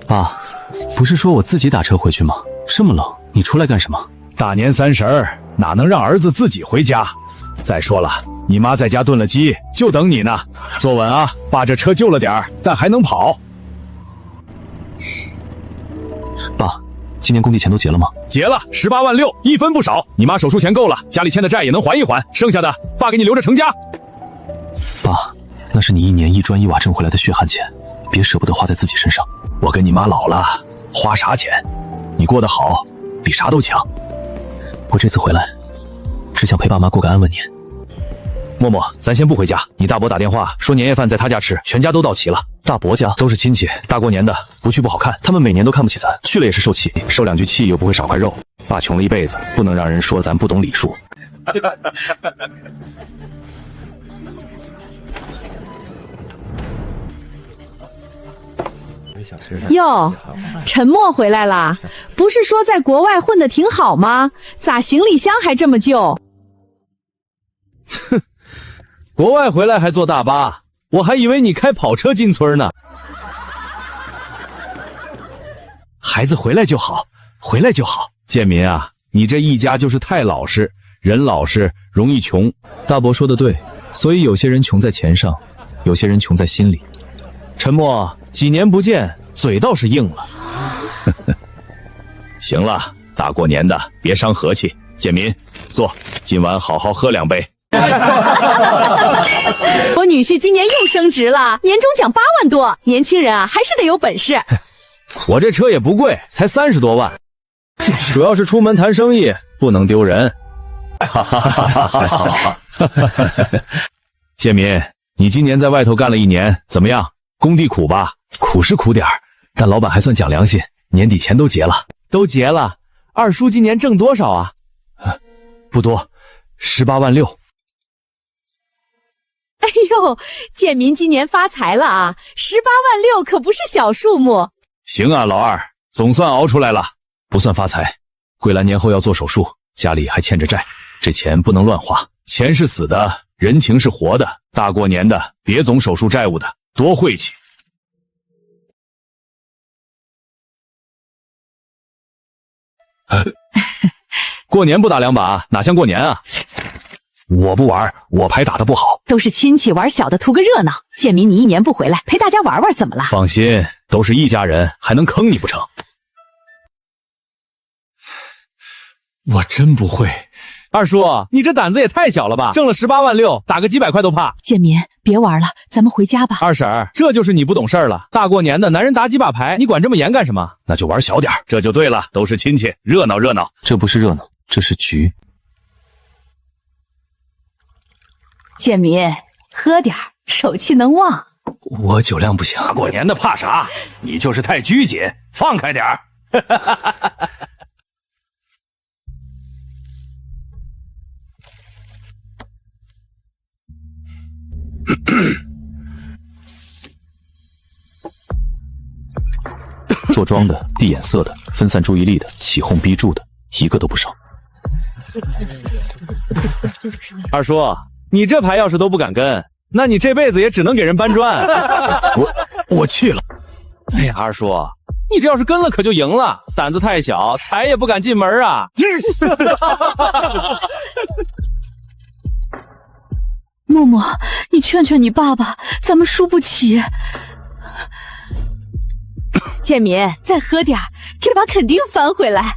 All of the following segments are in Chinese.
爸，不是说我自己打车回去吗？这么冷，你出来干什么？大年30哪能让儿子自己回家？再说了，你妈在家炖了鸡，就等你呢。坐稳啊，爸这车旧了点儿，但还能跑。爸，今年工地钱都结了吗？结了，18万6，一分不少。你妈手术钱够了，家里欠的债也能还一还，剩下的爸给你留着成家。爸，那是你一年一砖一瓦挣回来的血汗钱，别舍不得花在自己身上。我跟你妈老了，花啥钱？你过得好，比啥都强。我这次回来，只想陪爸妈过个安稳年。默默，咱先不回家，你大伯打电话说年夜饭在他家吃，全家都到齐了。大伯家都是亲戚，大过年的不去不好看。他们每年都看不起咱，去了也是受气，受2句气又不会少块肉。爸穷了一辈子，不能让人说咱不懂礼数。哟，陈默回来啦！不是说在国外混得挺好吗？咋行李箱还这么旧？哼，国外回来还坐大巴，我还以为你开跑车进村呢。孩子回来就好，回来就好。建民啊，你这一家就是太老实，人老实容易穷。大伯说的对，所以有些人穷在钱上，有些人穷在心里。陈默，几年不见，嘴倒是硬了。行了，大过年的别伤和气。建民，坐，今晚好好喝2杯。我女婿今年又升职了，年终奖8万多。年轻人啊，还是得有本事。我这车也不贵，才30多万，主要是出门谈生意不能丢人。建民，你今年在外头干了1年，怎么样？工地苦吧？苦是苦点儿，但老板还算讲良心，年底钱都结了。都结了？二叔今年挣多少啊？不多，18万6。哎呦，建民今年发财了啊！18万6可不是小数目。行啊，老二，总算熬出来了。不算发财，桂兰年后要做手术，家里还欠着债，这钱不能乱花。钱是死的，人情是活的。大过年的，别总手术债务的，多晦气。过年不打2把，哪像过年啊？我不玩，我牌打得不好。都是亲戚玩小的图个热闹。建民，你1年不回来，陪大家玩玩怎么了？放心，都是一家人，还能坑你不成？我真不会。二叔，你这胆子也太小了吧！挣了18万6，打个几百块都怕。建民，别玩了，咱们回家吧。二婶儿，这就是你不懂事儿了。大过年的，男人打几把牌，你管这么严干什么？那就玩小点儿，这就对了，都是亲戚，热闹热闹。这不是热闹，这是局。建民，喝点儿，手气能旺。我酒量不行。大过年的怕啥？你就是太拘谨，放开点儿。做庄的、递眼色的、分散注意力的、起哄逼住的，一个都不少。二叔，你这牌要是都不敢跟，那你这辈子也只能给人搬砖。我气了。哎呀，二叔，你这要是跟了可就赢了，胆子太小，财也不敢进门啊。默默，你劝劝你爸爸，咱们输不起。建民，再喝点儿，这把肯定翻回来。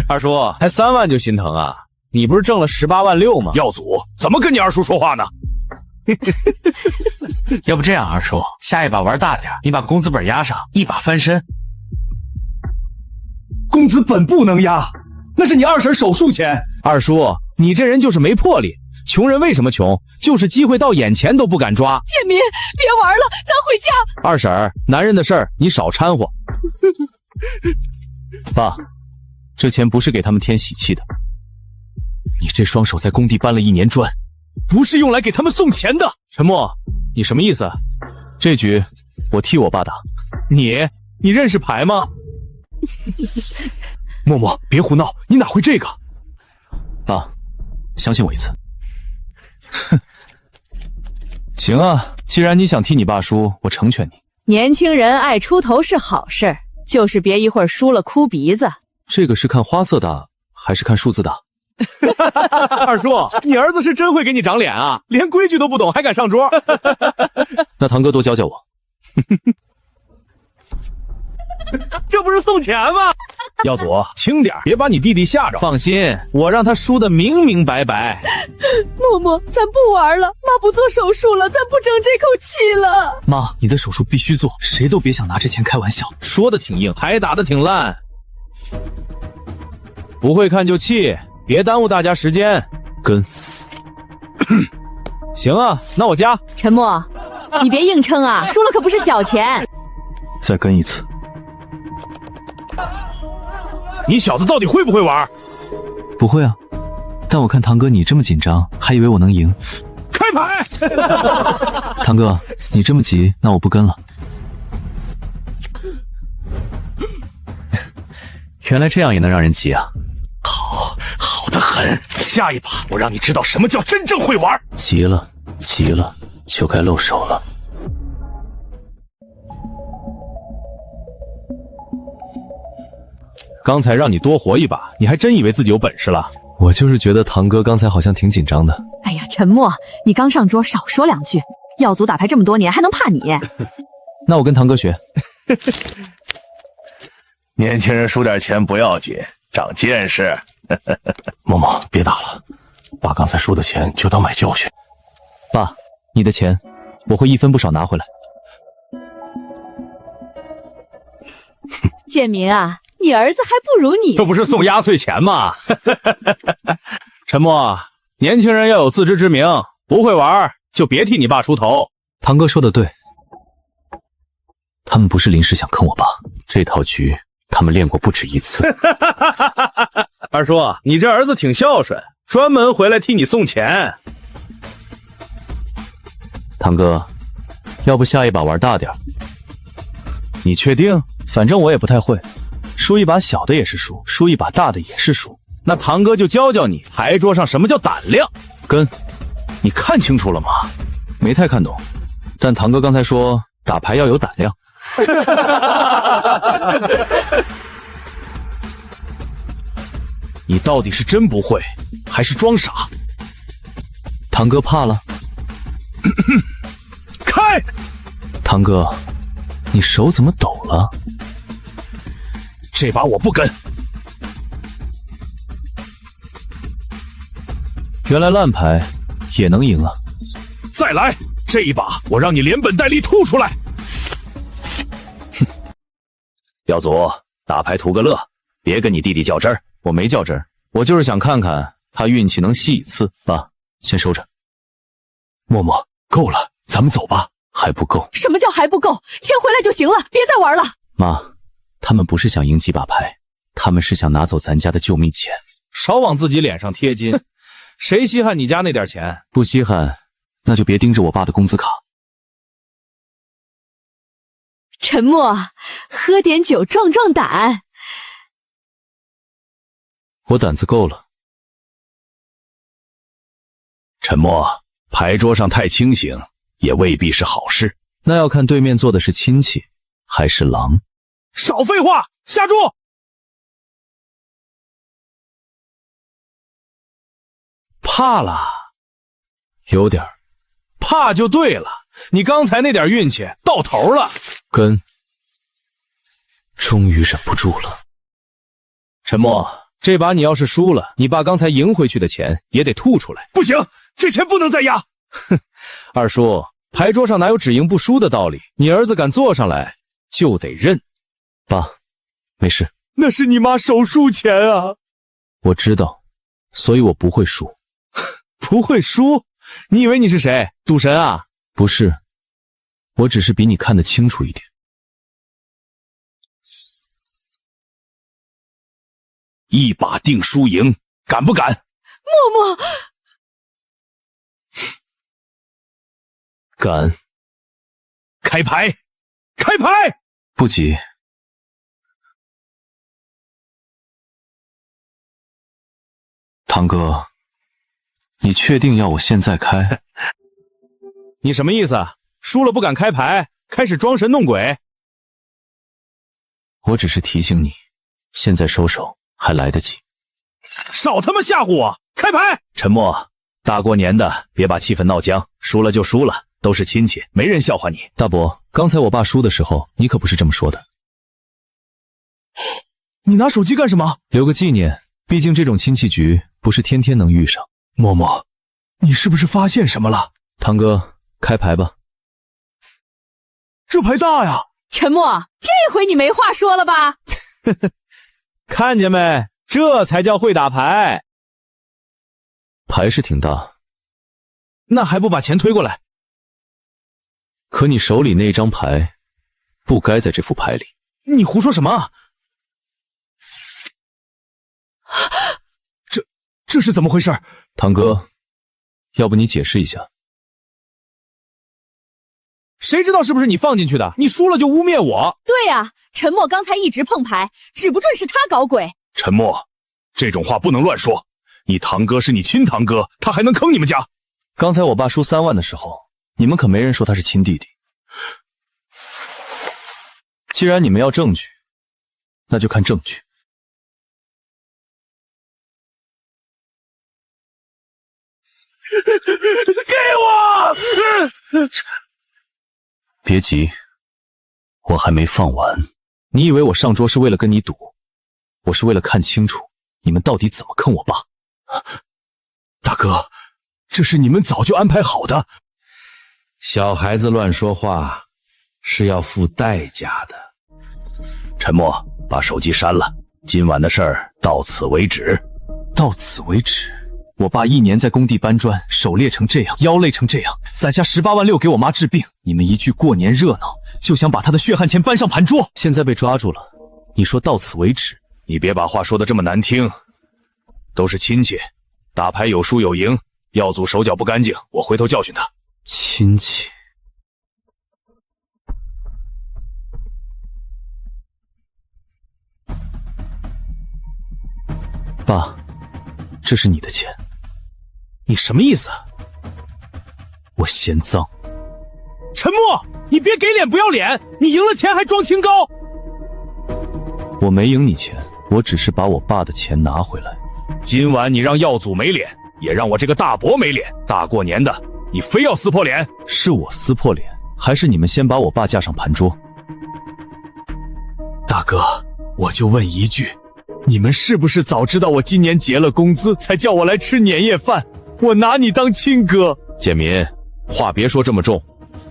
二叔，才3万就心疼啊？你不是挣了18万6吗？耀祖，怎么跟你二叔说话呢？要不这样，二叔，下一把玩大点，你把工资本压上，一把翻身。工资本不能压，那是你二婶手术钱。二叔，你这人就是没魄力。穷人为什么穷？就是机会到眼前都不敢抓。建民，别玩了，咱回家。二婶，男人的事儿你少掺和。爸，这钱不是给他们添喜气的。你这双手在工地搬了1年砖，不是用来给他们送钱的。陈默，你什么意思？这局我替我爸打。你认识牌吗？默默，别胡闹，你哪会这个？爸，相信我一次。哼，行啊，既然你想替你爸输，我成全你。年轻人爱出头是好事儿，就是别一会儿输了哭鼻子。这个是看花色大还是看数字大？二叔，你儿子是真会给你长脸啊，连规矩都不懂还敢上桌。那堂哥多教教我。这不是送钱吗？耀祖，轻点，别把你弟弟吓着。放心，我让他输得明明白白。默默，咱不玩了，妈不做手术了，咱不争这口气了。妈，你的手术必须做，谁都别想拿这钱开玩笑。说的挺硬，牌打的挺烂。不会看就弃，别耽误大家时间。跟。行啊，那我加。陈默，你别硬撑啊，输了可不是小钱。再跟一次。你小子到底会不会玩？不会啊，但我看堂哥你这么紧张，还以为我能赢。开牌！堂哥，你这么急，那我不跟了。原来这样也能让人急啊！好得很，下一把我让你知道什么叫真正会玩。急了，急了，就该露手了。刚才让你多活一把，你还真以为自己有本事了？我就是觉得堂哥刚才好像挺紧张的。哎呀，陈默，你刚上桌少说两句。耀祖打牌这么多年，还能怕你？那我跟堂哥学。年轻人输点钱不要紧，长见识。默默，别打了，把刚才输的钱就当买教训。爸，你的钱我会一分不少拿回来。建民啊，你儿子还不如你。这不是送压岁钱吗？陈默，年轻人要有自知之明，不会玩就别替你爸出头。堂哥说的对，他们不是临时想坑我爸，这套局他们练过不止一次。二叔，你这儿子挺孝顺，专门回来替你送钱。堂哥，要不下一把玩大点？你确定？反正我也不太会，输一把小的也是输，输一把大的也是输。那堂哥就教教你，牌桌上什么叫胆量。跟，你看清楚了吗？没太看懂，但堂哥刚才说打牌要有胆量。你到底是真不会，还是装傻？堂哥怕了？开！堂哥，你手怎么抖了？这把我不跟。原来烂牌也能赢啊！再来，这一把我让你连本带利吐出来。哼，耀祖，打牌图个乐，别跟你弟弟较真儿。我没较真儿，我就是想看看他运气能吸一次。爸，先收着。默默，够了，咱们走吧。还不够？什么叫还不够？钱回来就行了，别再玩了。妈，他们不是想赢几把牌，他们是想拿走咱家的救命钱。少往自己脸上贴金，谁稀罕你家那点钱？不稀罕，那就别盯着我爸的工资卡。陈默，喝点酒壮壮胆。我胆子够了。陈默，牌桌上太清醒也未必是好事。那要看对面坐的是亲戚还是狼。少废话，下注！怕了？有点儿。怕就对了，你刚才那点运气到头了。跟。终于忍不住了。陈默，这把你要是输了，你爸刚才赢回去的钱也得吐出来。不行，这钱不能再压。哼，二叔，牌桌上哪有只赢不输的道理？你儿子敢坐上来，就得认。爸，没事。那是你妈手术钱啊。我知道，所以我不会输。不会输？你以为你是谁？赌神啊？不是，我只是比你看得清楚一点。一把定输赢，敢不敢？默默，敢。开牌，开牌！不急。堂哥，你确定要我现在开？你什么意思？输了不敢开牌，开始装神弄鬼。我只是提醒你，现在收手还来得及。少他妈吓唬我！开牌！陈默，大过年的，别把气氛闹僵，输了就输了，都是亲戚，没人笑话你。大伯，刚才我爸输的时候，你可不是这么说的。你拿手机干什么？留个纪念，毕竟这种亲戚局不是天天能遇上。默默，你是不是发现什么了？堂哥，开牌吧。这牌大呀！陈默，这回你没话说了吧？看见没？这才叫会打牌。牌是挺大，那还不把钱推过来？可你手里那张牌，不该在这副牌里。你胡说什么？这是怎么回事？堂哥，要不你解释一下？谁知道是不是你放进去的？你输了就污蔑我。对呀，陈默刚才一直碰牌，指不准是他搞鬼。陈默，这种话不能乱说。你堂哥是你亲堂哥，他还能坑你们家？刚才我爸输3万的时候，你们可没人说他是亲弟弟。既然你们要证据，那就看证据。给我！别急，我还没放完。你以为我上桌是为了跟你赌？我是为了看清楚你们到底怎么坑我爸。大哥，这是你们早就安排好的。小孩子乱说话是要付代价的。陈默，把手机删了，今晚的事儿到此为止。到此为止？我爸1年在工地搬砖，手裂成这样，腰累成这样，攒下18万6给我妈治病。你们一句过年热闹，就想把他的血汗钱搬上盘桌。现在被抓住了，你说到此为止？你别把话说得这么难听。都是亲戚，打牌有输有赢，耀祖手脚不干净，我回头教训他。亲戚？爸，这是你的钱。你什么意思？我嫌脏。陈默，你别给脸不要脸！你赢了钱还装清高。我没赢你钱，我只是把我爸的钱拿回来。今晚你让耀祖没脸，也让我这个大伯没脸。大过年的，你非要撕破脸？是我撕破脸，还是你们先把我爸架上盘桌？大哥，我就问一句，你们是不是早知道我今年结了工资，才叫我来吃年夜饭？我拿你当亲哥。建民，话别说这么重，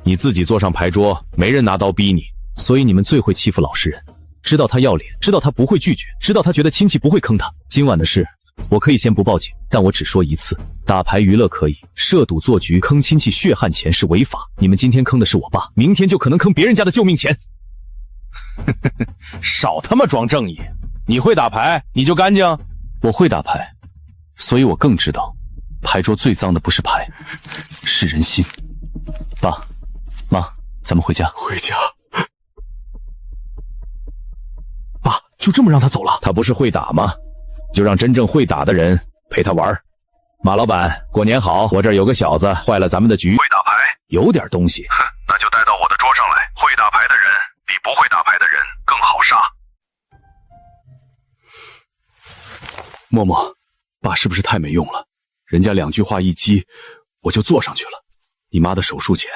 你自己坐上牌桌，没人拿刀逼你。所以你们最会欺负老实人，知道他要脸，知道他不会拒绝，知道他觉得亲戚不会坑他。今晚的事，我可以先不报警，但我只说一次，打牌娱乐可以，涉赌做局坑亲戚血汗钱是违法。你们今天坑的是我爸，明天就可能坑别人家的救命钱。少他妈装正义！你会打牌，你就干净？我会打牌，所以我更知道，牌桌最脏的不是牌，是人心。爸妈，咱们回家。回家？爸，就这么让他走了？他不是会打吗？就让真正会打的人陪他玩。马老板，过年好！我这儿有个小子坏了咱们的局。会打牌？有点东西。哼，那就带到我的桌上来。会打牌的人比不会打牌的人更好杀。默默，爸是不是太没用了？人家2句话一激，我就坐上去了。你妈的手术钱，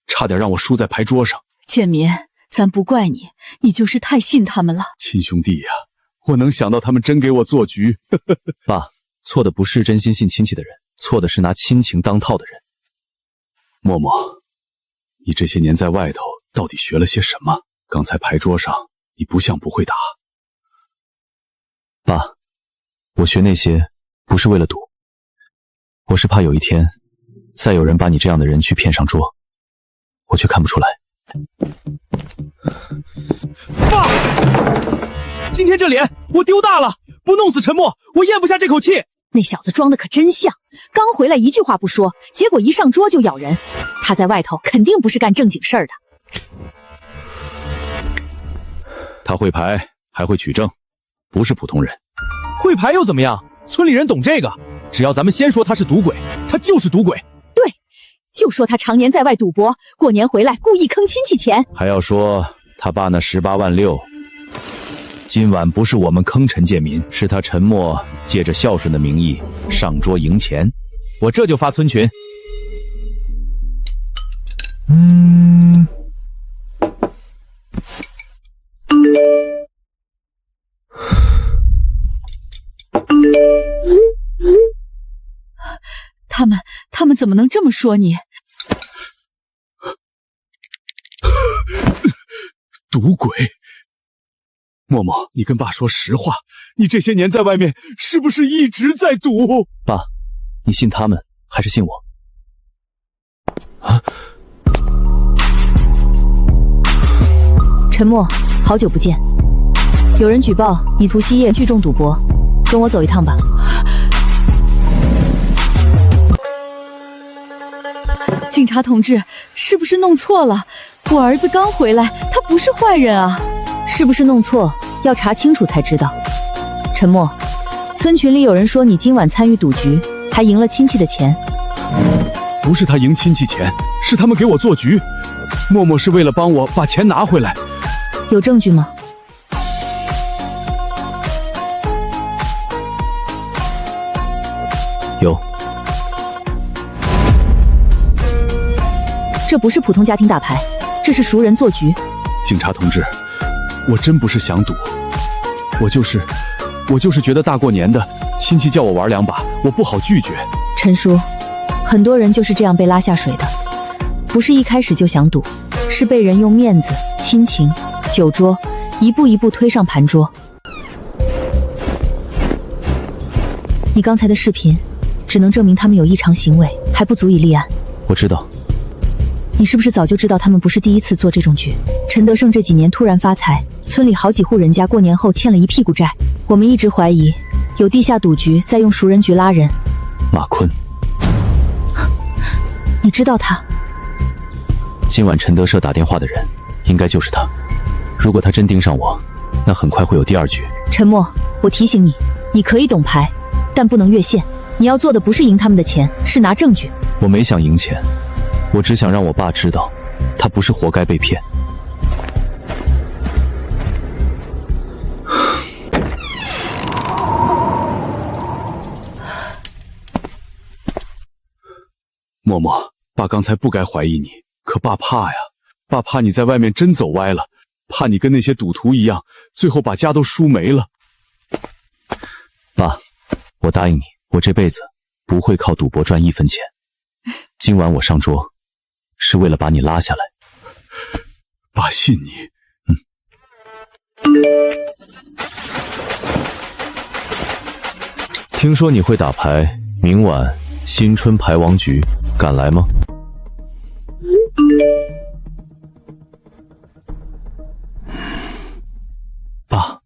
差点让我输在牌桌上。建民，咱不怪你，你就是太信他们了。亲兄弟呀，我能想到他们真给我做局。爸，错的不是真心信亲戚的人，错的是拿亲情当套的人。默默，你这些年在外头到底学了些什么？刚才牌桌上你不像不会打。爸，我学那些不是为了赌，我是怕有一天再有人把你这样的人去骗上桌，我却看不出来。爸，今天这脸我丢大了，不弄死陈默，我咽不下这口气。那小子装的可真像，刚回来一句话不说，结果一上桌就咬人。他在外头肯定不是干正经事儿的。他会牌，还会取证，不是普通人。会牌又怎么样？村里人懂这个，只要咱们先说他是赌鬼，他就是赌鬼。对，就说他常年在外赌博，过年回来故意坑亲戚钱。还要说他爸那18万6，今晚不是我们坑陈建民，是他陈默借着孝顺的名义上桌赢钱。我这就发村群。他们怎么能这么说你？赌鬼！默默，你跟爸说实话，你这些年在外面是不是一直在赌？爸，你信他们还是信我？陈默，好久不见。有人举报你除夕夜聚众赌博，跟我走一趟吧。警察同志，是不是弄错了？我儿子刚回来，他不是坏人啊。是不是弄错？要查清楚才知道。陈默，村群里有人说你今晚参与赌局，还赢了亲戚的钱。不是他赢亲戚钱，是他们给我做局。默默是为了帮我把钱拿回来。有证据吗？有。这不是普通家庭打牌，这是熟人做局。警察同志，我真不是想赌，我就是觉得大过年的，亲戚叫我玩2把，我不好拒绝。陈叔，很多人就是这样被拉下水的，不是一开始就想赌，是被人用面子、亲情、酒桌一步一步推上盘桌。你刚才的视频只能证明他们有异常行为，还不足以立案。我知道。你是不是早就知道他们不是第一次做这种局？陈德胜这几年突然发财，村里好几户人家过年后欠了一屁股债，我们一直怀疑有地下赌局在用熟人局拉人。马坤，你知道他？今晚陈德社打电话的人应该就是他。如果他真盯上我，那很快会有第2局。陈默，我提醒你，你可以懂牌，但不能越线。你要做的不是赢他们的钱，是拿证据。我没想赢钱，我只想让我爸知道，他不是活该被骗。默默，爸刚才不该怀疑你，可爸怕呀，爸怕你在外面真走歪了，怕你跟那些赌徒一样，最后把家都输没了。爸，我答应你，我这辈子不会靠赌博赚1分钱。今晚我上桌，是为了把你拉下来。爸信你。听说你会打牌，明晚新春牌王局，敢来吗？爸，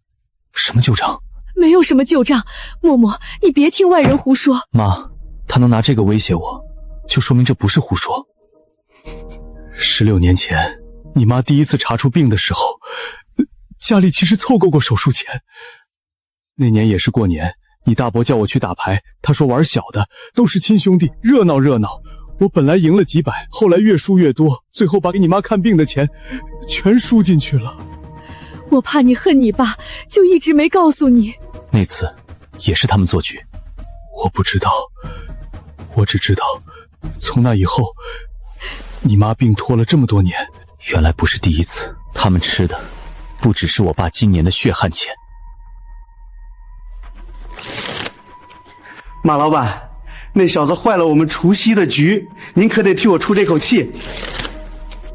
什么旧账？没有什么旧账，默默，你别听外人胡说。妈，他能拿这个威胁我，就说明这不是胡说。16年前，你妈第一次查出病的时候，家里其实凑够过手术钱。那年也是过年，你大伯叫我去打牌，他说玩小的，都是亲兄弟，热闹热闹。我本来赢了几百，后来越输越多，最后把给你妈看病的钱全输进去了。我怕你恨你爸，就一直没告诉你。那次也是他们做局。我不知道，我只知道从那以后，你妈病拖了这么多年。原来不是第一次，他们吃的不只是我爸今年的血汗钱。马老板，那小子坏了我们除夕的局，您可得替我出这口气。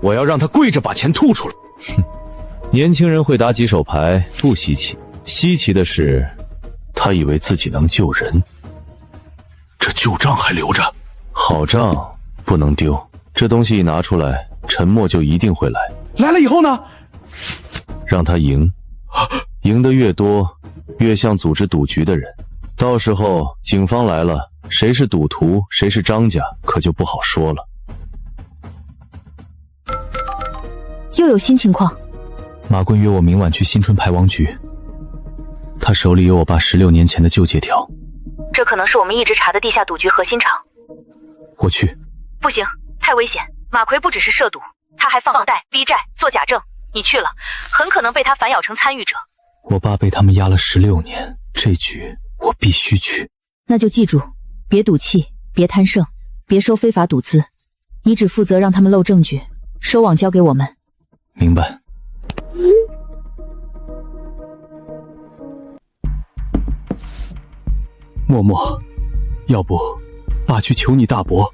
我要让他跪着把钱吐出来。哼，年轻人会打几手牌不稀奇，稀奇的是他以为自己能救人。这旧账还留着？好账不能丢，这东西一拿出来，陈默就一定会来。来了以后呢？让他赢，赢得越多，越像组织赌局的人。到时候警方来了，谁是赌徒，谁是张家，可就不好说了。又有新情况。马棍约我明晚去新春牌王局，他手里有我爸16年前的旧借条。这可能是我们一直查的地下赌局核心场。我去。不行，太危险。马奎不只是涉赌，他还放贷、逼债、做假证。你去了，很可能被他反咬成参与者。我爸被他们压了16年，这局我必须去。那就记住，别赌气，别贪胜，别收非法赌资。你只负责让他们漏证据，收网交给我们。明白。默默，要不爸去求你大伯，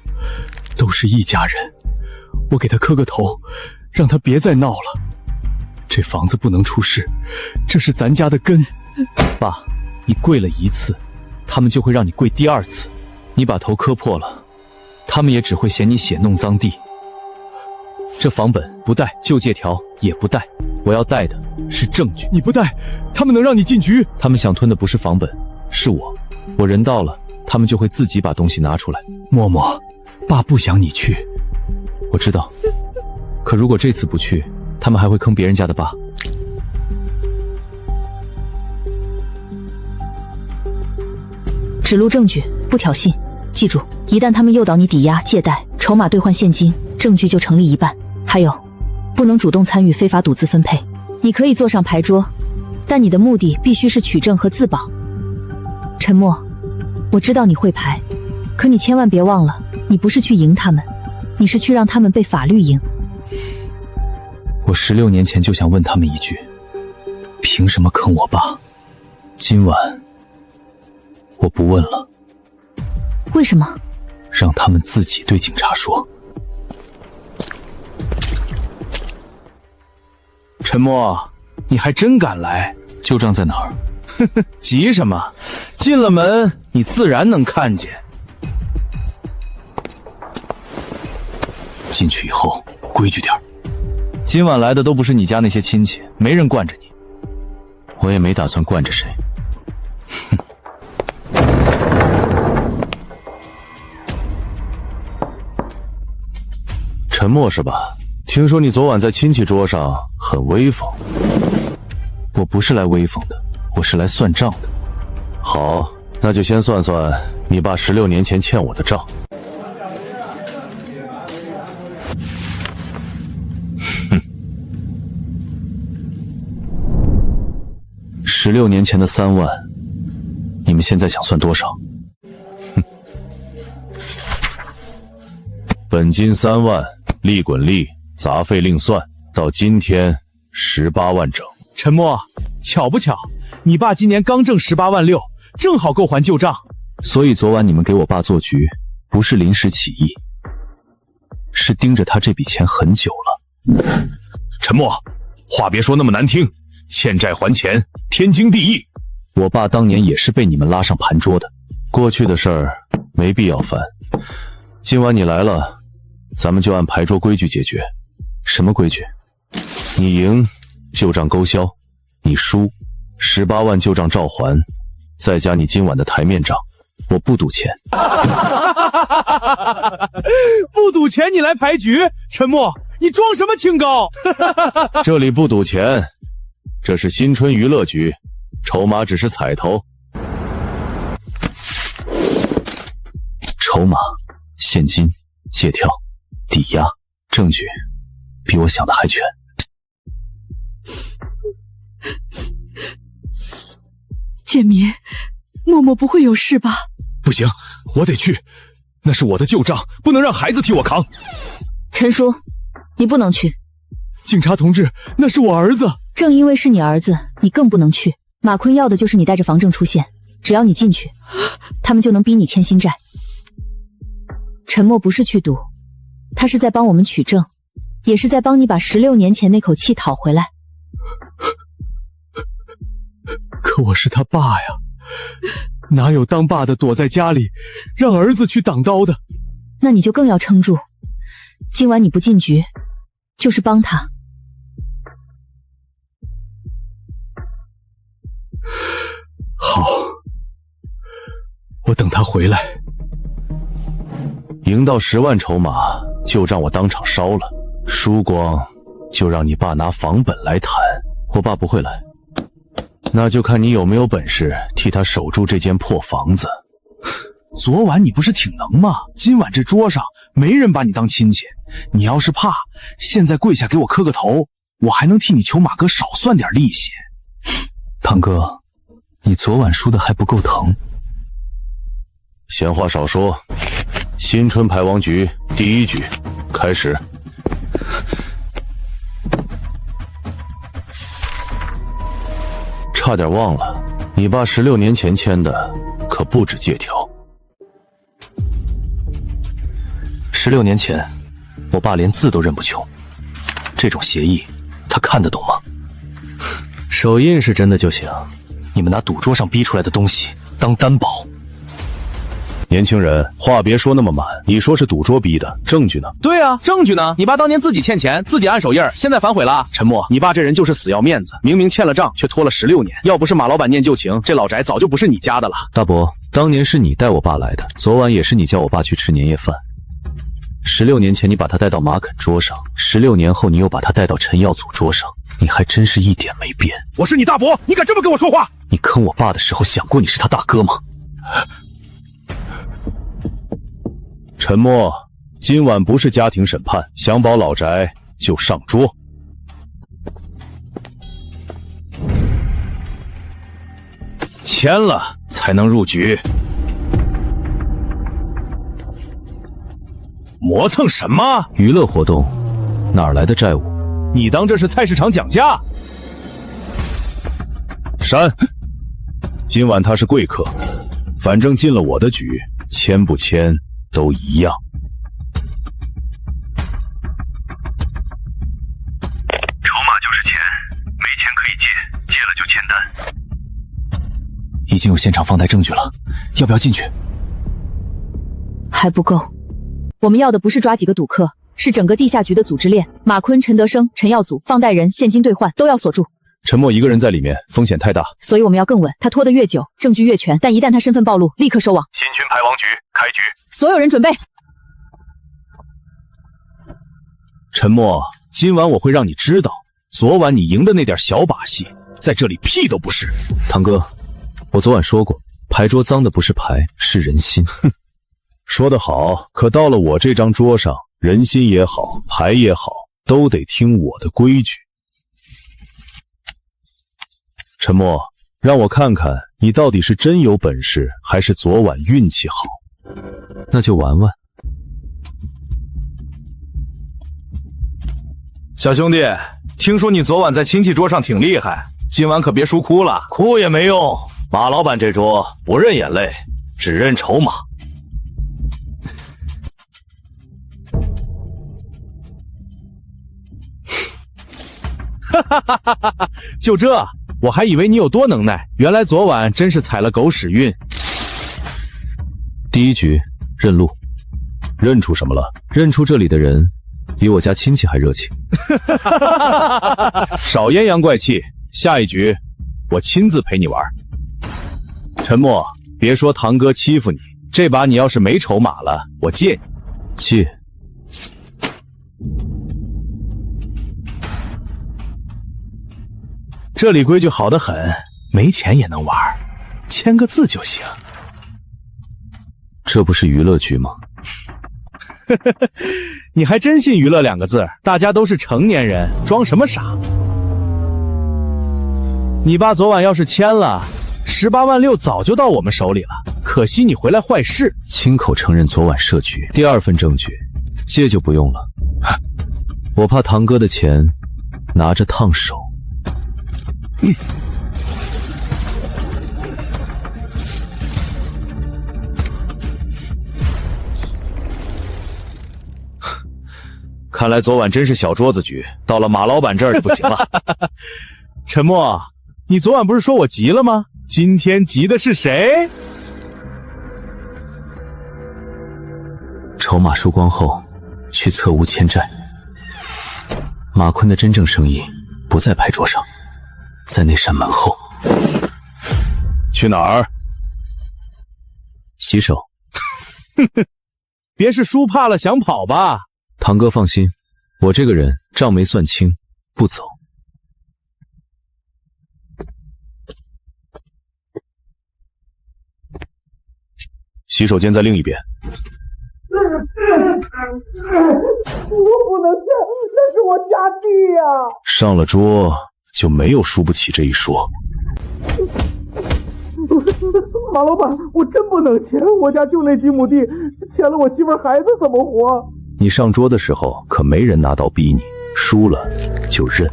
都是一家人，我给他磕个头，让他别再闹了。这房子不能出事，这是咱家的根。爸，你跪了一次，他们就会让你跪第2次。你把头磕破了，他们也只会嫌你血弄脏地。这房本不带，旧借条也不带，我要带的是证据。你不带，他们能让你进局？他们想吞的不是房本，是我。我人到了，他们就会自己把东西拿出来。默默，爸不想你去。我知道，可如果这次不去，他们还会坑别人家的爸。只录证据，不挑衅。记住，一旦他们诱导你抵押、借贷、筹码兑换现金，证据就成立一半。还有，不能主动参与非法赌资分配。你可以坐上牌桌，但你的目的必须是取证和自保。陈默，我知道你会牌，可你千万别忘了，你不是去赢他们，你是去让他们被法律赢。我16年前就想问他们一句，凭什么坑我爸？今晚我不问了。为什么？让他们自己对警察说。陈默，你还真敢来？旧账在哪儿？急什么？进了门，你自然能看见。进去以后规矩点。今晚来的都不是你家那些亲戚，没人惯着你，我也没打算惯着谁。陈默是吧？听说你昨晚在亲戚桌上很威风。我不是来威风的，我是来算账的。好，那就先算算你爸16年前欠我的账。哼，16年前的3万，你们现在想算多少？哼，本金3万，利滚利，杂费另算，到今天18万整。陈默，巧不巧，你爸今年刚挣18万6，正好够还旧账。所以昨晚你们给我爸做局，不是临时起意，是盯着他这笔钱很久了。陈默，话别说那么难听，欠债还钱，天经地义。我爸当年也是被你们拉上盘桌的，过去的事儿没必要烦。今晚你来了，咱们就按牌桌规矩解决。什么规矩？你赢，旧账勾销；你输，18万旧账照还，再加你今晚的台面账。我不赌钱。不赌钱你来牌局？陈默，你装什么清高？这里不赌钱，这是新春娱乐局，筹码只是彩头。筹码、现金、借条、抵押、证据，比我想的还全。建民，默默不会有事吧？不行，我得去，那是我的旧账，不能让孩子替我扛。陈叔，你不能去。警察同志，那是我儿子。正因为是你儿子，你更不能去。马坤要的就是你带着房证出现，只要你进去，他们就能逼你签新债。陈默不是去赌，他是在帮我们取证，也是在帮你把16年前那口气讨回来。可我是他爸呀，哪有当爸的躲在家里让儿子去挡刀的？那你就更要撑住，今晚你不进局，就是帮他。好，我等他回来。赢到10万筹码，就让我当场烧了；输光，就让你爸拿房本来谈。我爸不会来。那就看你有没有本事替他守住这间破房子。昨晚你不是挺能吗？今晚这桌上没人把你当亲戚，你要是怕，现在跪下给我磕个头，我还能替你求马哥少算点利息。堂哥，你昨晚输的还不够疼。闲话少说，新春牌王局第一局开始。差点忘了，你爸16年前签的可不止借条。16年前，我爸连字都认不穷，这种协议他看得懂吗？手印是真的就行，你们拿赌桌上逼出来的东西当担保。年轻人，话别说那么满，你说是赌桌逼的，证据呢？对啊，证据呢？你爸当年自己欠钱，自己按手印，现在反悔了。陈默，你爸这人就是死要面子，明明欠了账，却拖了16年。要不是马老板念旧情，这老宅早就不是你家的了。大伯，当年是你带我爸来的，昨晚也是你叫我爸去吃年夜饭。16年前你把他带到马肯桌上，16年后你又把他带到陈耀祖桌上，你还真是一点没变。我是你大伯，你敢这么跟我说话？你坑我爸的时候想过你是他大哥吗？陈默，今晚不是家庭审判，想保老宅就上桌。签了才能入局。磨蹭什么？娱乐活动哪来的债务？你当这是菜市场讲价？删。今晚他是贵客，反正进了我的局，签不签都一样。筹码就是钱，没钱可以借，借了就签单。已经有现场放贷证据了，要不要进去？还不够，我们要的不是抓几个赌客，是整个地下局的组织链。马坤、陈德生、陈耀祖、放贷人、现金兑换都要锁住。陈默一个人在里面，风险太大，所以我们要更稳。他拖得越久，证据越全，但一旦他身份暴露，立刻收网。新群牌王局开局，所有人准备。陈默，今晚我会让你知道，昨晚你赢的那点小把戏，在这里屁都不是。堂哥，我昨晚说过，牌桌脏的不是牌，是人心。哼，说得好，可到了我这张桌上，人心也好，牌也好，都得听我的规矩。陈默，让我看看你到底是真有本事，还是昨晚运气好。那就玩玩。小兄弟，听说你昨晚在亲戚桌上挺厉害，今晚可别输哭了。哭也没用，马老板这桌不认眼泪，只认筹码。就这，我还以为你有多能耐，原来昨晚真是踩了狗屎运。第一局认路，认出什么了？认出这里的人比我家亲戚还热情。少阴阳怪气，下一局我亲自陪你玩。陈默，别说堂哥欺负你，这把你要是没筹码了，我借你。借？这里规矩好得很，没钱也能玩，签个字就行。这不是娱乐局吗？你还真信娱乐2个字？大家都是成年人，装什么傻？你爸昨晚要是签了，18万6早就到我们手里了，可惜你回来坏事。亲口承认昨晚设局，第2份证据，借就不用了。我怕堂哥的钱拿着烫手。看来昨晚真是小桌子局，到了马老板这儿就不行了。陈默，你昨晚不是说我急了吗？今天急的是谁？筹码输光后，去侧屋欠债。马坤的真正生意不在牌桌上，在那扇门后。去哪儿？洗手。别是输怕了想跑吧？堂哥放心，我这个人账没算清，不走。洗手间在另一边。我不能签，那是我家地呀！上了桌就没有输不起这一说。马老板，我真不能签，我家就那几亩地，签了我媳妇孩子怎么活？你上桌的时候可没人拿刀逼你，输了就认。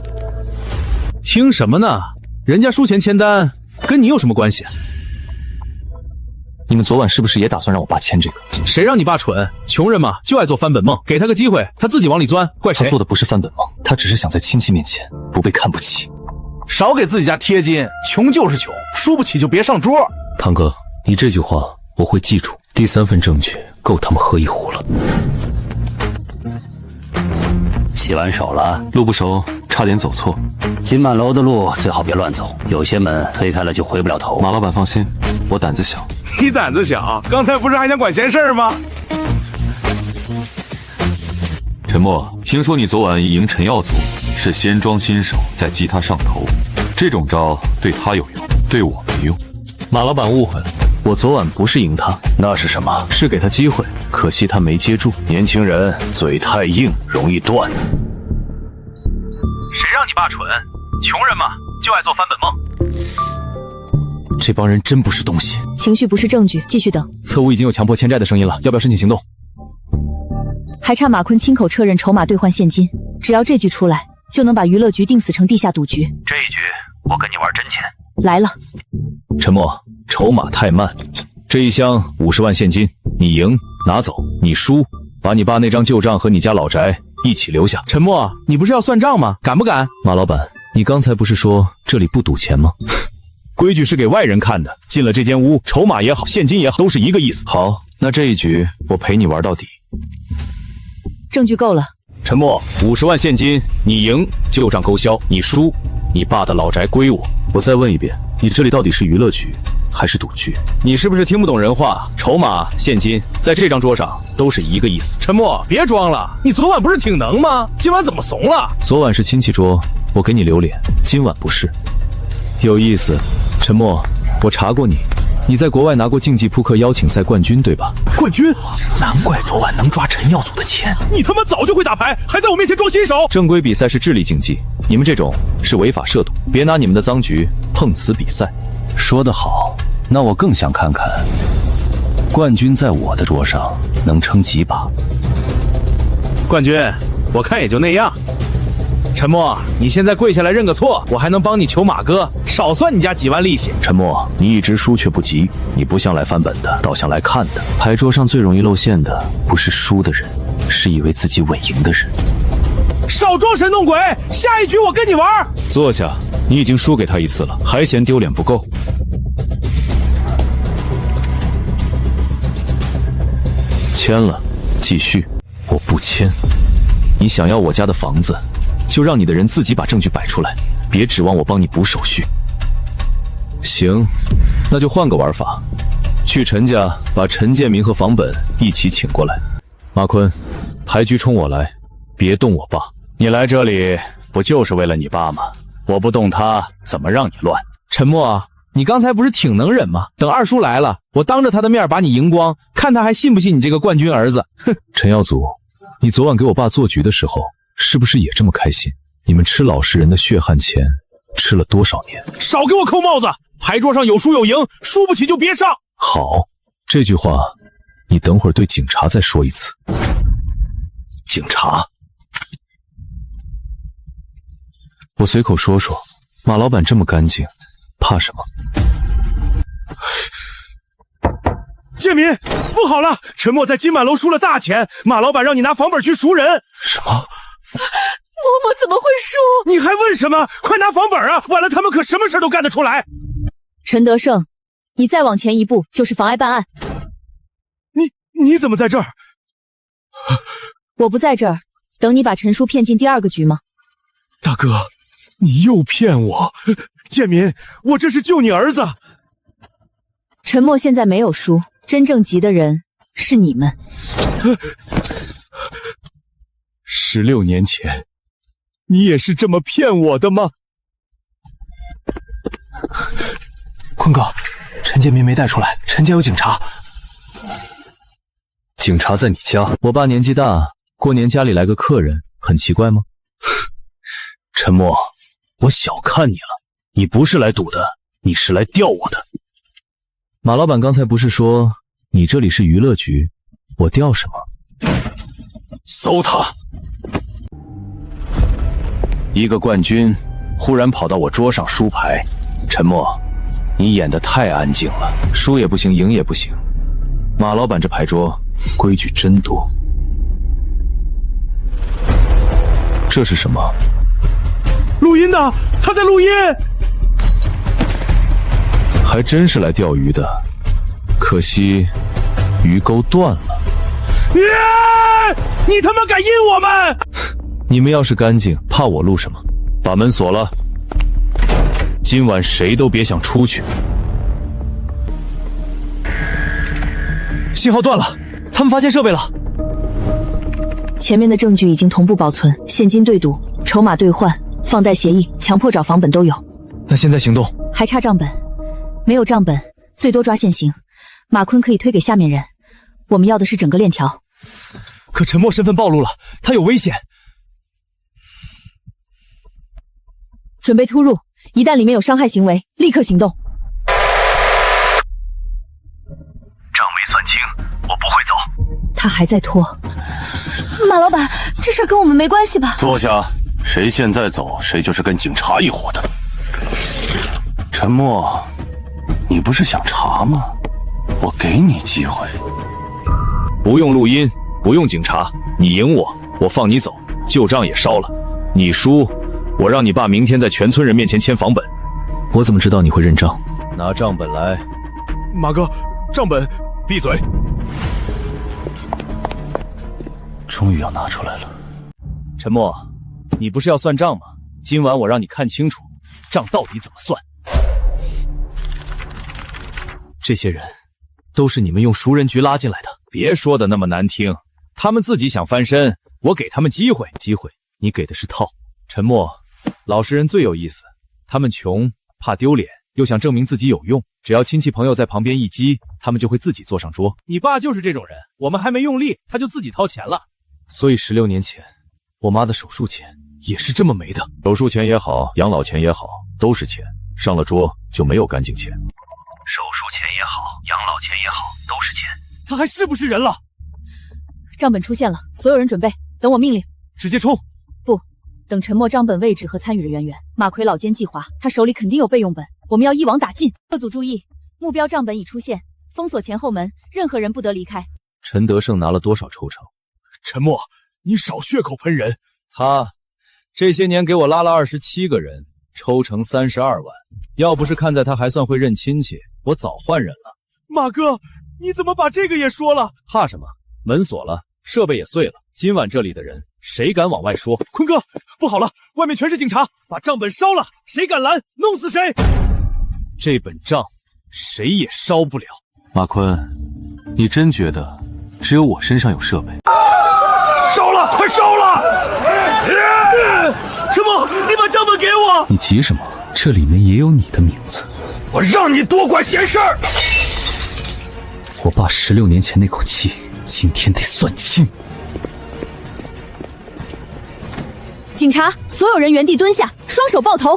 听什么呢？人家输钱签单跟你有什么关系？你们昨晚是不是也打算让我爸签这个？谁让你爸蠢？穷人嘛，就爱做翻本梦，给他个机会，他自己往里钻，怪谁？他做的不是翻本梦，他只是想在亲戚面前不被看不起。少给自己家贴金，穷就是穷，输不起就别上桌。堂哥，你这句话我会记住。第3份证据够他们喝一壶了。洗完手了？路不熟，差点走错。金满楼的路最好别乱走，有些门推开了就回不了头。马老板放心，我胆子小。你胆子小，刚才不是还想管闲事吗？陈默，听说你昨晚赢陈耀祖是先装新手，再激他上头，这种招对他有用，对我没用。马老板误会了，我昨晚不是赢他，那是什么？是给他机会，可惜他没接住。年轻人嘴太硬，容易断。谁让你爸蠢？穷人嘛，就爱做翻本梦。这帮人真不是东西。情绪不是证据，继续等。侧屋已经有强迫欠债的声音了，要不要申请行动？还差马坤亲口撤认筹码兑换现金，只要这局出来，就能把娱乐局定死成地下赌局。这一局我跟你玩真钱。来了。陈默，筹码太慢，这一箱50万现金，你赢拿走，你输把你爸那张旧账和你家老宅一起留下。陈默，你不是要算账吗？敢不敢？马老板，你刚才不是说这里不赌钱吗？规矩是给外人看的，进了这间屋，筹码也好，现金也好，都是一个意思。好，那这一局我陪你玩到底。证据够了。陈默，50万现金，你赢旧账勾销，你输你爸的老宅归我。我再问一遍，你这里到底是娱乐局还是赌局？你是不是听不懂人话？筹码、现金在这张桌上都是一个意思。陈默，别装了，你昨晚不是挺能吗？今晚怎么怂了？昨晚是亲戚桌，我给你留脸，今晚不是。有意思，陈默，我查过你，你在国外拿过竞技扑克邀请赛冠军，对吧？冠军？难怪昨晚能抓陈耀祖的钱。你他妈早就会打牌，还在我面前装新手。正规比赛是智力竞技，你们这种是违法涉赌，别拿你们的赃局碰瓷比赛。说得好，那我更想看看，冠军在我的桌上能撑几把。冠军，我看也就那样。陈默，你现在跪下来认个错，我还能帮你求马哥，少算你家几万利息。陈默，你一直输却不急，你不像来翻本的，倒像来看的。牌桌上最容易露馅的，不是输的人，是以为自己稳赢的人。少装神弄鬼，下一局我跟你玩。坐下，你已经输给他一次了，还嫌丢脸不够？签了，继续。我不签。你想要我家的房子，就让你的人自己把证据摆出来，别指望我帮你补手续。行，那就换个玩法，去陈家把陈建明和房本一起请过来。马坤，牌局冲我来，别动我爸。你来这里不就是为了你爸吗？我不动他，怎么让你乱？陈默，你刚才不是挺能忍吗？等二叔来了，我当着他的面把你赢光，看他还信不信你这个冠军儿子。哼！陈耀祖，你昨晚给我爸做局的时候，是不是也这么开心？你们吃老实人的血汗钱，吃了多少年？少给我扣帽子！牌桌上有输有赢，输不起就别上。好，这句话你等会儿对警察再说一次。警察？我随口说说，马老板这么干净，怕什么？建民，不好了！陈默在金满楼输了大钱，马老板让你拿房本去赎人。什么？嬷嬷怎么会输？你还问什么？快拿房本啊！晚了他们可什么事都干得出来。陈德胜，你再往前一步就是妨碍办案。你怎么在这儿？我不在这儿，等你把陈叔骗进第二个局吗？大哥，你又骗我！建民，我这是救你儿子。陈默现在没有输，真正急的人是你们。16年前，你也是这么骗我的吗？坤哥，陈建民没带出来，陈家有警察。警察在你家？我爸年纪大，过年家里来个客人，很奇怪吗？陈默，我小看你了，你不是来赌的，你是来钓我的。马老板刚才不是说你这里是娱乐局，我钓什么？搜他！一个冠军忽然跑到我桌上输牌，陈默，你演得太安静了，输也不行，赢也不行。马老板这牌桌规矩真多。这是什么？录音的，他在录音。还真是来钓鱼的，可惜鱼钩断了。你他妈敢阴我们！你们要是干净，怕我录什么？把门锁了，今晚谁都别想出去。信号断了，他们发现设备了。前面的证据已经同步保存，现金对赌、筹码兑换、放贷协议、强迫找房本都有。那现在行动？还差账本，没有账本，最多抓现行。马坤可以推给下面人，我们要的是整个链条。可陈默身份暴露了，他有危险。准备突入，一旦里面有伤害行为，立刻行动。账没算清，我不会走。他还在拖。马老板，这事跟我们没关系吧？坐下，谁现在走，谁就是跟警察一伙的。陈默，你不是想查吗？我给你机会。不用录音，不用警察，你赢我，我放你走，旧账也烧了。你输，我让你爸明天在全村人面前签房本。我怎么知道你会认账？拿账本来。马哥，账本。闭嘴！终于要拿出来了。陈默，你不是要算账吗？今晚我让你看清楚，账到底怎么算。这些人都是你们用熟人局拉进来的，别说的那么难听，他们自己想翻身，我给他们机会。机会？你给的是套。陈默，老实人最有意思，他们穷，怕丢脸，又想证明自己有用，只要亲戚朋友在旁边一激，他们就会自己坐上桌。你爸就是这种人，我们还没用力，他就自己掏钱了。所以16年前，我妈的手术钱也是这么没的。手术钱也好，养老钱也好，都是钱，上了桌就没有干净钱。手术钱也好，养老钱也好，都是钱。他还是不是人了？账本出现了，所有人准备，等我命令。直接冲！不，等陈默账本位置和参与的人员。马奎老奸计划，他手里肯定有备用本，我们要一网打尽。各组注意，目标账本已出现，封锁前后门，任何人不得离开。陈德胜拿了多少抽成？陈默，你少血口喷人。他这些年给我拉了27个人，抽成32万。要不是看在他还算会认亲戚，我早换人了。马哥，你怎么把这个也说了？怕什么？门锁了，设备也碎了。今晚这里的人，谁敢往外说？坤哥，不好了，外面全是警察，把账本烧了，谁敢拦，弄死谁！这本账，谁也烧不了。马坤，你真觉得只有我身上有设备？烧了，快烧了！陈默，你把账本给我！你急什么？这里面也有你的名字。我让你多管闲事儿！我爸16年前那口气，今天得算清。警察，所有人原地蹲下，双手抱头。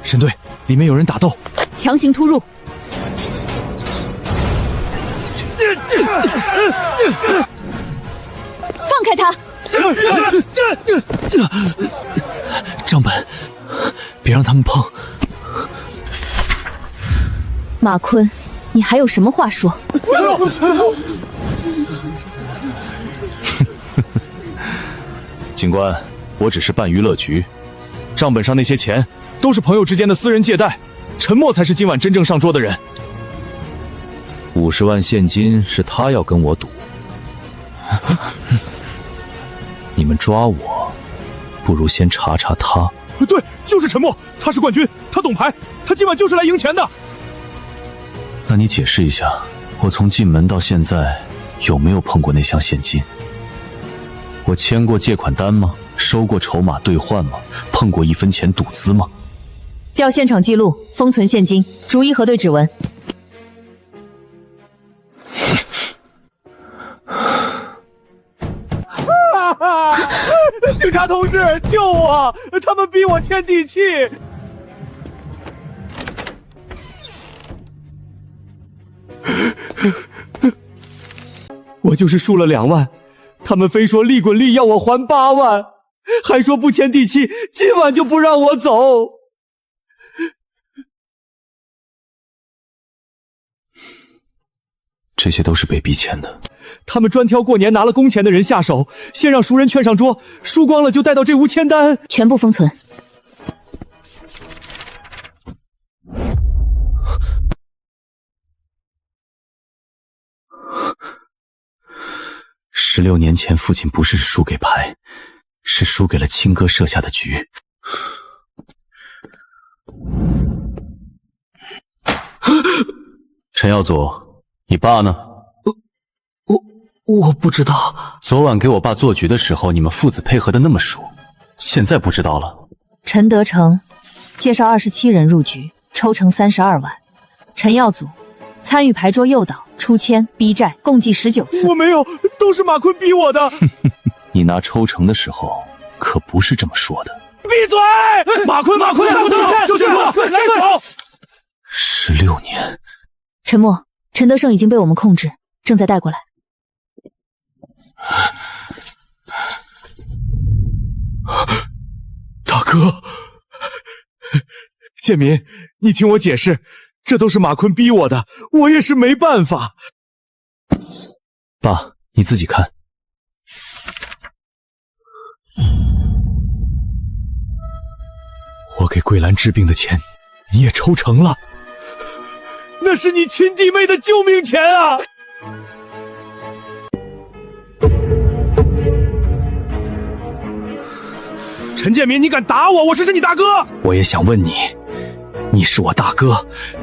沈队，里面有人打斗，强行突入。放开他！账本，别让他们碰。马坤，你还有什么话说？警官，我只是办娱乐局，账本上那些钱都是朋友之间的私人借贷，陈默才是今晚真正上桌的人。50万现金是他要跟我赌，你们抓我，不如先查查他。对，就是陈默，他是冠军，他懂牌，他今晚就是来赢钱的。那你解释一下，我从进门到现在有没有碰过那箱现金？我签过借款单吗？收过筹码兑换吗？碰过1分钱赌资吗？调现场记录，封存现金，逐一核对指纹。警察同志，救我！他们逼我签地契。我就是输了2万，他们非说利滚利要我还8万，还说不签地契，今晚就不让我走。这些都是被逼签的。他们专挑过年拿了工钱的人下手，先让熟人劝上桌，输光了就带到这屋签单，全部封存。16年前，父亲不是输给牌，是输给了亲哥设下的局。陈耀祖，你爸呢？我不知道。昨晚给我爸做局的时候，你们父子配合的那么熟，现在不知道了？陈德成介绍27人入局，抽成32万。陈耀祖参与牌桌诱导、出签、逼债，共计19次。我没有，都是马坤逼我的。你拿抽成的时候可不是这么说的。闭嘴！马坤，就去吧，来走。16年。陈默，陈德胜已经被我们控制，正在带过来。大哥，建民，你听我解释，这都是马坤逼我的，我也是没办法。爸，你自己看。我给桂兰治病的钱，你也抽成了，那是你亲弟妹的救命钱啊！陈建民，你敢打我？我是你大哥。我也想问你，你是我大哥，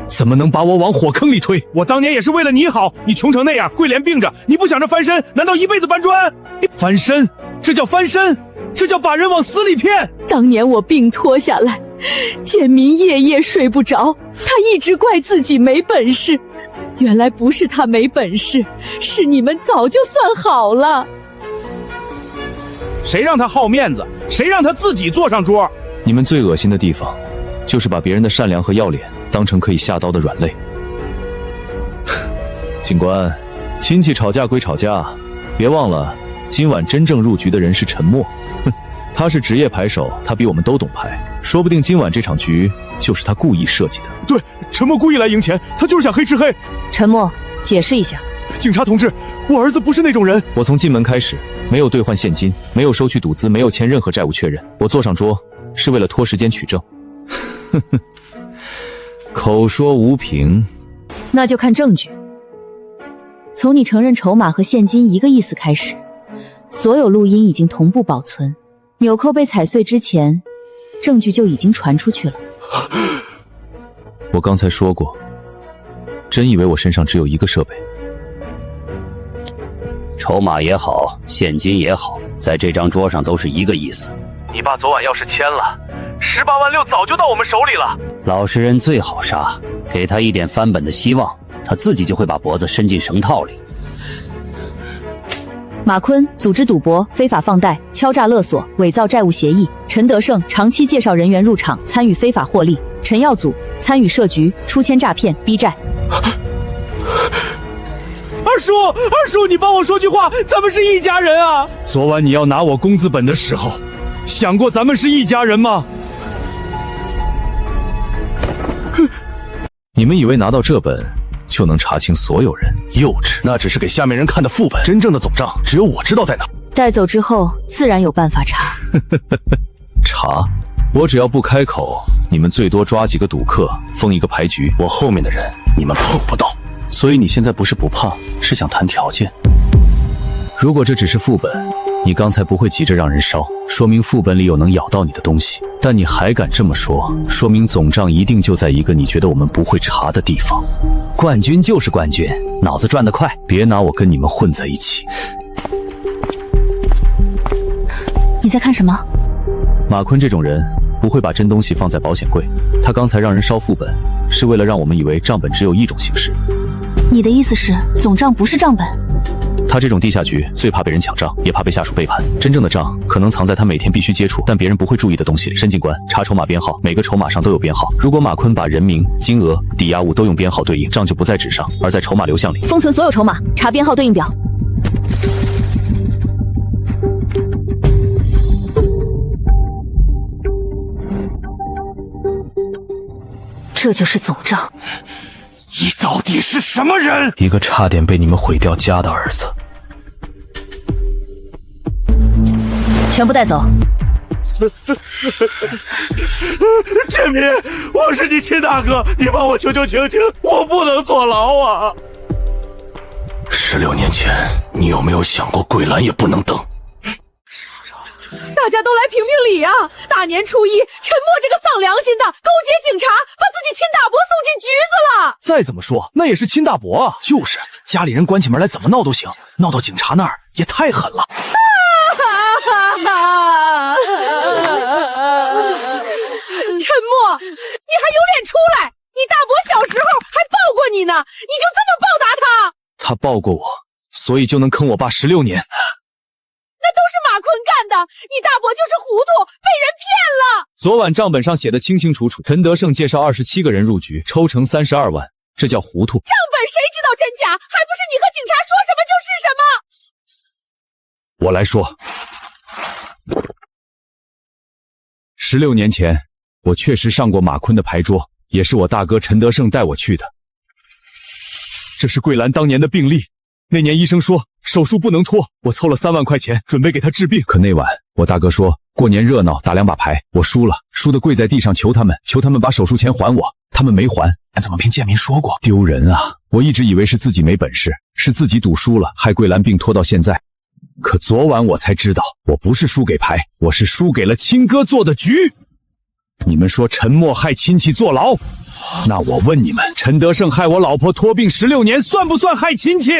怎么能把我往火坑里推？我当年也是为了你好，你穷成那样，桂莲病着，你不想着翻身，难道一辈子搬砖？翻身？这叫翻身？这叫把人往死里骗！当年我病拖下来，建民夜夜睡不着，他一直怪自己没本事，原来不是他没本事，是你们早就算好了。谁让他好面子？谁让他自己坐上桌？你们最恶心的地方，就是把别人的善良和要脸当成可以下刀的软肋。警官，亲戚吵架归吵架，别忘了，今晚真正入局的人是陈默。他是职业牌手，他比我们都懂牌，说不定今晚这场局就是他故意设计的。对，陈默故意来赢钱，他就是想黑吃黑。陈默，解释一下。警察同志，我儿子不是那种人。我从进门开始，没有兑换现金，没有收取赌资，没有签任何债务确认。我坐上桌是为了拖时间取证。口说无凭，那就看证据。从你承认筹码和现金一个意思开始，所有录音已经同步保存。纽扣被踩碎之前，证据就已经传出去了。我刚才说过，真以为我身上只有一个设备？筹码也好，现金也好，在这张桌上都是一个意思。你爸昨晚要是签了，18万6早就到我们手里了。老实人最好杀，给他一点翻本的希望，他自己就会把脖子伸进绳套里。马坤组织赌博、非法放贷、敲诈勒索、伪造债务协议。陈德胜长期介绍人员入场参与非法获利。陈耀祖参与设局、出签诈骗、逼债。二叔，你帮我说句话，咱们是一家人啊！昨晚你要拿我工资本的时候，想过咱们是一家人吗？你们以为拿到这本就能查清所有人？幼稚，那只是给下面人看的副本，真正的总账只有我知道在哪。带走之后，自然有办法查。查？我只要不开口，你们最多抓几个赌客，封一个牌局，我后面的人你们碰不到。所以你现在不是不怕，是想谈条件。如果这只是副本，你刚才不会急着让人烧，说明副本里有能咬到你的东西。但你还敢这么说，说明总账一定就在一个你觉得我们不会查的地方。冠军就是冠军，脑子转得快，别拿我跟你们混在一起。你在看什么？马坤这种人不会把真东西放在保险柜，他刚才让人烧副本，是为了让我们以为账本只有一种形式。你的意思是总账不是账本？他这种地下局最怕被人抢账，也怕被下属背叛。真正的账可能藏在他每天必须接触但别人不会注意的东西里。申警官，查筹码编号，每个筹码上都有编号。如果马坤把人名、金额、抵押物都用编号对应，账就不在纸上，而在筹码流向里。封存所有筹码，查编号对应表。这就是总账。你到底是什么人？一个差点被你们毁掉家的儿子。全部带走。建民，我是你亲大哥，你帮我求求情情，我不能坐牢啊！16年前，你有没有想过桂兰也不能等？大家都来评评理啊！大年初一，陈默这个丧良心的勾结警察，把自己亲大伯送进局子了。再怎么说，那也是亲大伯啊！就是，家里人关起门来怎么闹都行，闹到警察那儿也太狠了。陈默，你还有脸出来？你大伯小时候还抱过你呢，你就这么报答他？他抱过我，所以就能坑我爸16年。那都是马坤干的，你大伯就是糊涂，被人骗了。昨晚账本上写的清清楚楚，陈德胜介绍27个人入局，抽成32万，这叫糊涂。账本谁知道真假？还不是你和警察说什么就是什么。我来说，16年前我确实上过马坤的牌桌，也是我大哥陈德胜带我去的。这是桂兰当年的病历，那年医生说手术不能拖，我凑了3万块钱准备给他治病。可那晚我大哥说过年热闹打2把牌，我输了，输得跪在地上求他们把手术钱还我，他们没还。怎么凭建民说过？丢人啊！我一直以为是自己没本事，是自己赌输了，害桂兰病拖到现在。可昨晚我才知道，我不是输给牌，我是输给了亲哥做的局。你们说陈默害亲戚坐牢，那我问你们，陈德胜害我老婆拖病16年，算不算害亲戚？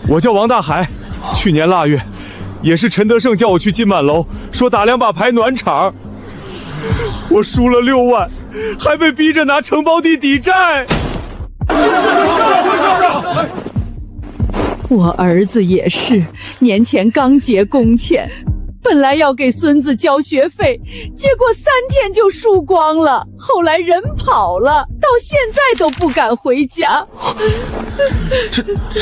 我叫王大海，去年腊月，也是陈德胜叫我去金满楼，说打2把牌暖场，我输了6万，还被逼着拿承包地抵债。我儿子也是，年前刚结工钱，本来要给孙子交学费，结果3天就输光了，后来人跑了，到现在都不敢回家。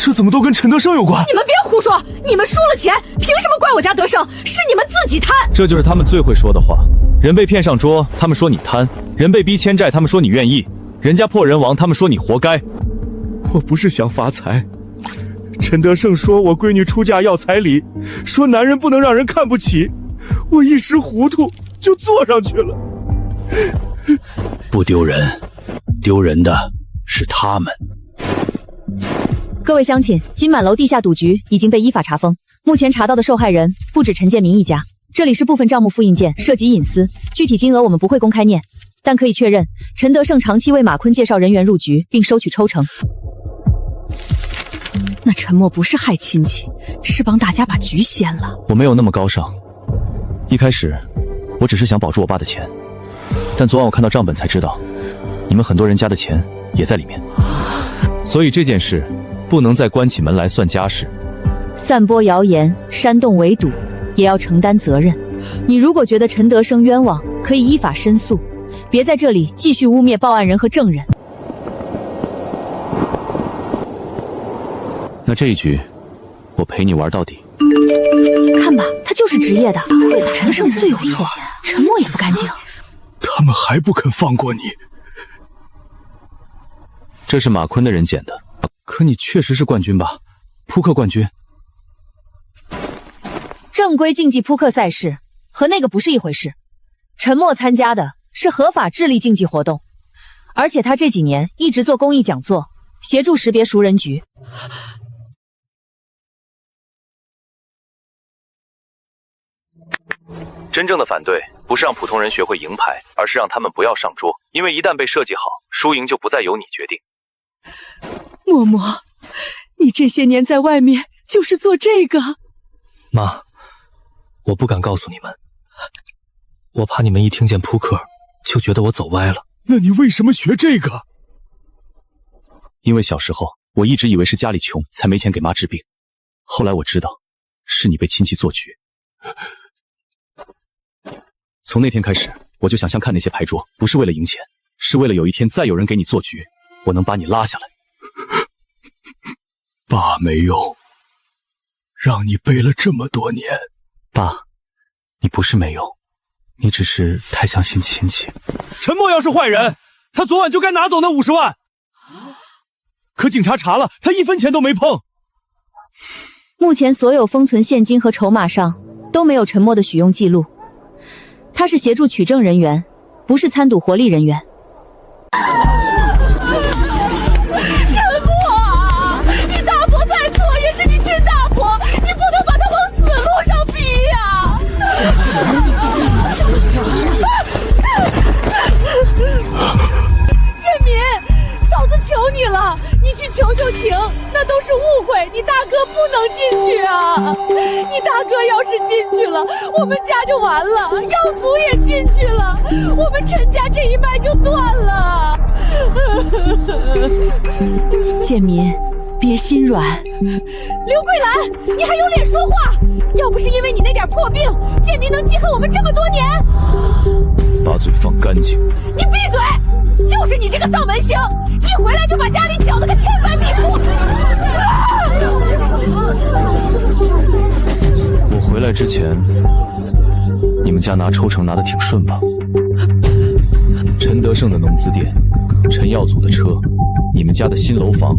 这怎么都跟陈德胜有关？你们别胡说，你们输了钱，凭什么怪我家德胜？是你们自己贪。这就是他们最会说的话。人被骗上桌，他们说你贪；人被逼欠债，他们说你愿意；人家破人亡，他们说你活该。我不是想发财。陈德胜说我闺女出嫁要彩礼，说男人不能让人看不起，我一时糊涂就坐上去了。不丢人，丢人的是他们。各位乡亲，金满楼地下赌局已经被依法查封，目前查到的受害人不止陈建民一家。这里是部分账目复印件，涉及隐私，具体金额我们不会公开念，但可以确认，陈德胜长期为马坤介绍人员入局，并收取抽成。那陈默不是害亲戚，是帮大家把局掀了。我没有那么高尚，一开始我只是想保住我爸的钱，但昨晚我看到账本才知道，你们很多人家的钱也在里面，所以这件事不能再关起门来算家事。散播谣言、煽动围堵，也要承担责任。你如果觉得陈德胜冤枉，可以依法申诉，别在这里继续污蔑报案人和证人。那这一局，我陪你玩到底。看吧，他就是职业的，陈德胜最有错，陈默也不干净。他们还不肯放过你。这是马坤的人捡的。可你确实是冠军吧？扑克冠军。正规竞技扑克赛事和那个不是一回事。陈默参加的是合法智力竞技活动，而且他这几年一直做公益讲座，协助识别熟人局。真正的反对不是让普通人学会赢牌，而是让他们不要上桌，因为一旦被设计好，输赢就不再由你决定。默默，你这些年在外面就是做这个？妈，我不敢告诉你们，我怕你们一听见扑克就觉得我走歪了。那你为什么学这个？因为小时候我一直以为是家里穷才没钱给妈治病，后来我知道是你被亲戚做局。从那天开始，我就想象看那些牌桌，不是为了赢钱，是为了有一天再有人给你做局，我能把你拉下来。爸没有让你背了这么多年。爸，你不是没有，你只是太相信亲戚。陈默要是坏人，他昨晚就该拿走那50万。可警察查了，他1分钱都没碰。目前所有封存现金和筹码上都没有陈默的许用记录，他是协助取证人员，不是参赌活力人员。陈默，你大伯再错也是你亲大伯，你不能把他往死路上逼呀！建民，嫂子求你了，你去求求情，那都是误会，你大哥不能进去啊！你大哥要是进去了，我们家就完了，耀祖也进去了，我们陈家这一脉就断了。建民，别心软。刘桂兰，你还有脸说话？要不是因为你那点破病，建民能记恨我们这么多年？把嘴放干净。你闭嘴！就是你这个丧门星，一回来就把家里搅得个天翻地覆。我回来之前，你们家拿抽成拿得挺顺吧？陈德胜的农资店，陈耀祖的车，你们家的新楼房，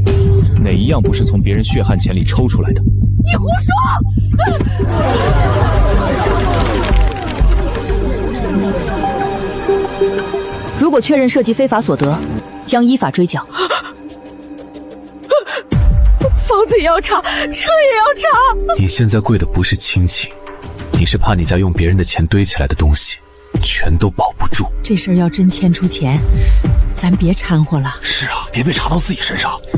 哪一样不是从别人血汗钱里抽出来的？你胡说！如果确认涉及非法所得，将依法追缴。房子也要查，车也要查。你现在跪的不是亲情，你是怕你家用别人的钱堆起来的东西全都保不住。这事儿要真牵出钱，咱别掺和了。是啊，别被查到自己身上。建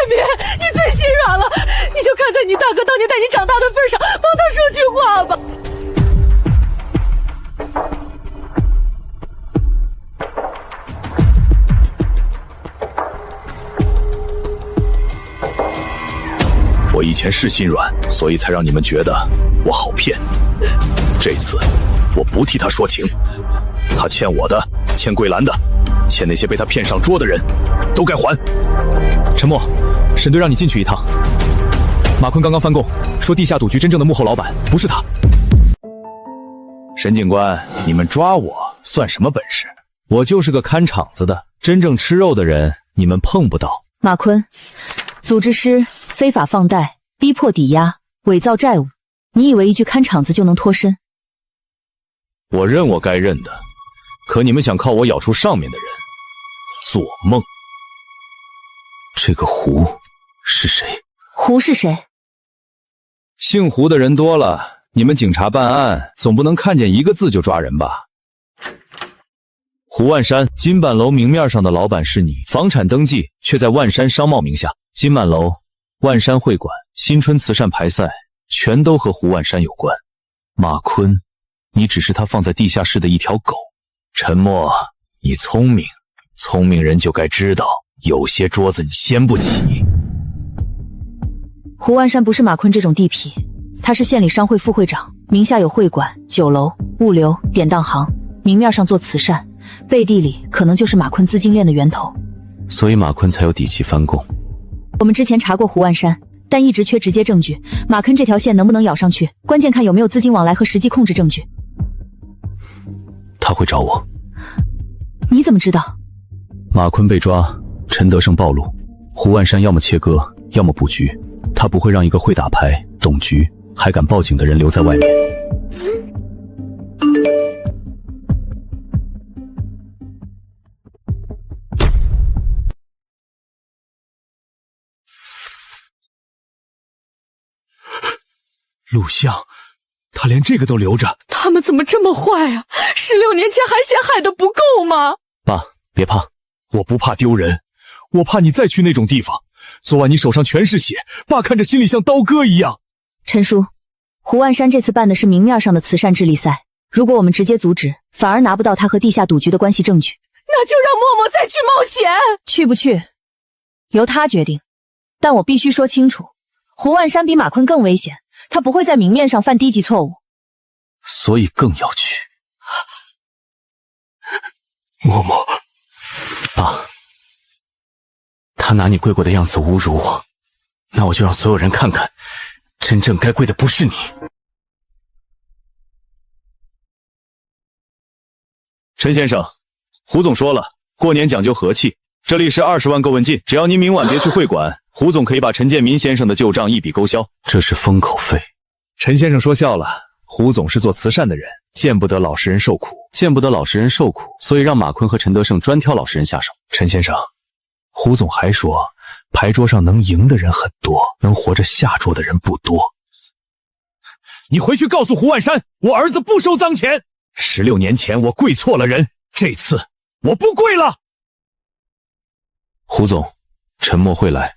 民，你最心软了，你就看在你大哥当年带你长大的份上，帮他说句话吧。我以前是心软，所以才让你们觉得我好骗。这次我不替他说情，他欠我的，欠桂兰的，欠那些被他骗上桌的人，都该还。陈默，沈队让你进去一趟。马坤刚刚翻供，说地下赌局真正的幕后老板不是他。沈警官，你们抓我算什么本事？我就是个看场子的，真正吃肉的人你们碰不到。马坤，组织师非法放贷、逼迫抵押、伪造债务，你以为一句看场子就能脱身？我认我该认的，可你们想靠我咬出上面的人，做梦！这个胡是谁？胡是谁？姓胡的人多了，你们警察办案总不能看见一个字就抓人吧？胡万山，金满楼明面上的老板是你，房产登记却在万山商贸名下。金满楼、万山会馆、新春慈善排赛，全都和胡万山有关。马坤，你只是他放在地下室的一条狗。陈默，你聪明，聪明人就该知道，有些桌子你掀不起。胡万山不是马坤这种地痞，他是县里商会副会长，名下有会馆、酒楼、物流、典当行，明面上做慈善，背地里可能就是马坤资金链的源头。所以马坤才有底气翻供。我们之前查过胡万山，但一直缺直接证据，马坑这条线能不能咬上去，关键看有没有资金往来和实际控制证据。他会找我。你怎么知道？马坤被抓，陈德胜暴露，胡万山要么切割，要么布局，他不会让一个会打牌、懂局还敢报警的人留在外面。录像，他连这个都留着。他们怎么这么坏啊？16年前还嫌害得不够吗？爸，别怕，我不怕丢人，我怕你再去那种地方。昨晚你手上全是血，爸看着心里像刀割一样。陈叔，胡万山这次办的是明面上的慈善智力赛，如果我们直接阻止，反而拿不到他和地下赌局的关系证据。那就让默默再去冒险。去不去，由他决定。但我必须说清楚，胡万山比马坤更危险，他不会在明面上犯低级错误，所以更要去。默默，爸，他拿你跪过的样子侮辱我，那我就让所有人看看，真正该跪的不是你。陈先生，胡总说了，过年讲究和气，这里是20万购问金，只要您明晚别去会馆，胡总可以把陈建民先生的旧账一笔勾销。这是封口费。陈先生说笑了，胡总是做慈善的人，见不得老实人受苦，见不得老实人受苦，所以让马坤和陈德胜专挑老实人下手。陈先生，胡总还说，牌桌上能赢的人很多，能活着下桌的人不多。你回去告诉胡万山，我儿子不收脏钱。16年前我跪错了人，这次我不跪了。胡总，陈默会来。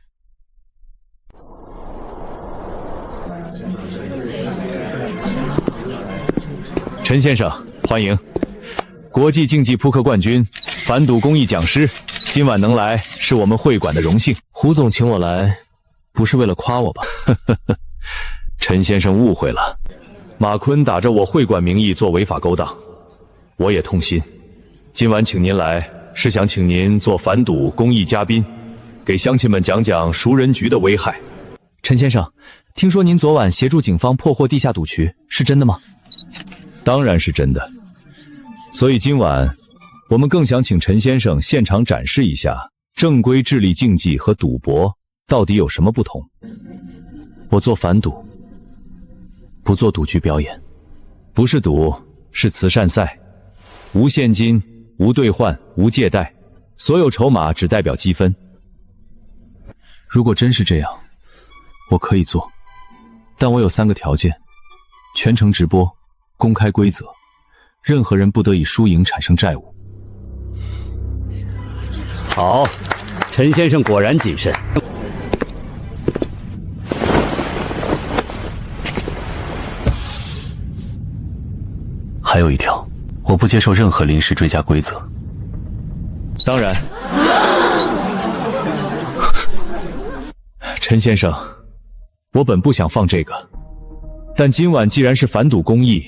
陈先生，欢迎。国际竞技扑克冠军，反赌公益讲师，今晚能来是我们会馆的荣幸。胡总请我来，不是为了夸我吧？陈先生误会了，马坤打着我会馆名义做违法勾当，我也痛心。今晚请您来，是想请您做反赌公益嘉宾，给乡亲们讲讲赎人局的危害。陈先生，听说您昨晚协助警方破获地下赌局，是真的吗？当然是真的。所以今晚我们更想请陈先生现场展示一下正规智力竞技和赌博到底有什么不同。我做反赌，不做赌局表演。不是赌，是慈善赛，无现金，无兑换，无借贷，所有筹码只代表积分。如果真是这样，我可以做，但我有3个条件：全程直播，公开规则，任何人不得以输赢产生债务。好，陈先生果然谨慎。还有一条，我不接受任何临时追加规则。当然。陈先生，我本不想放这个，但今晚既然是反赌公益，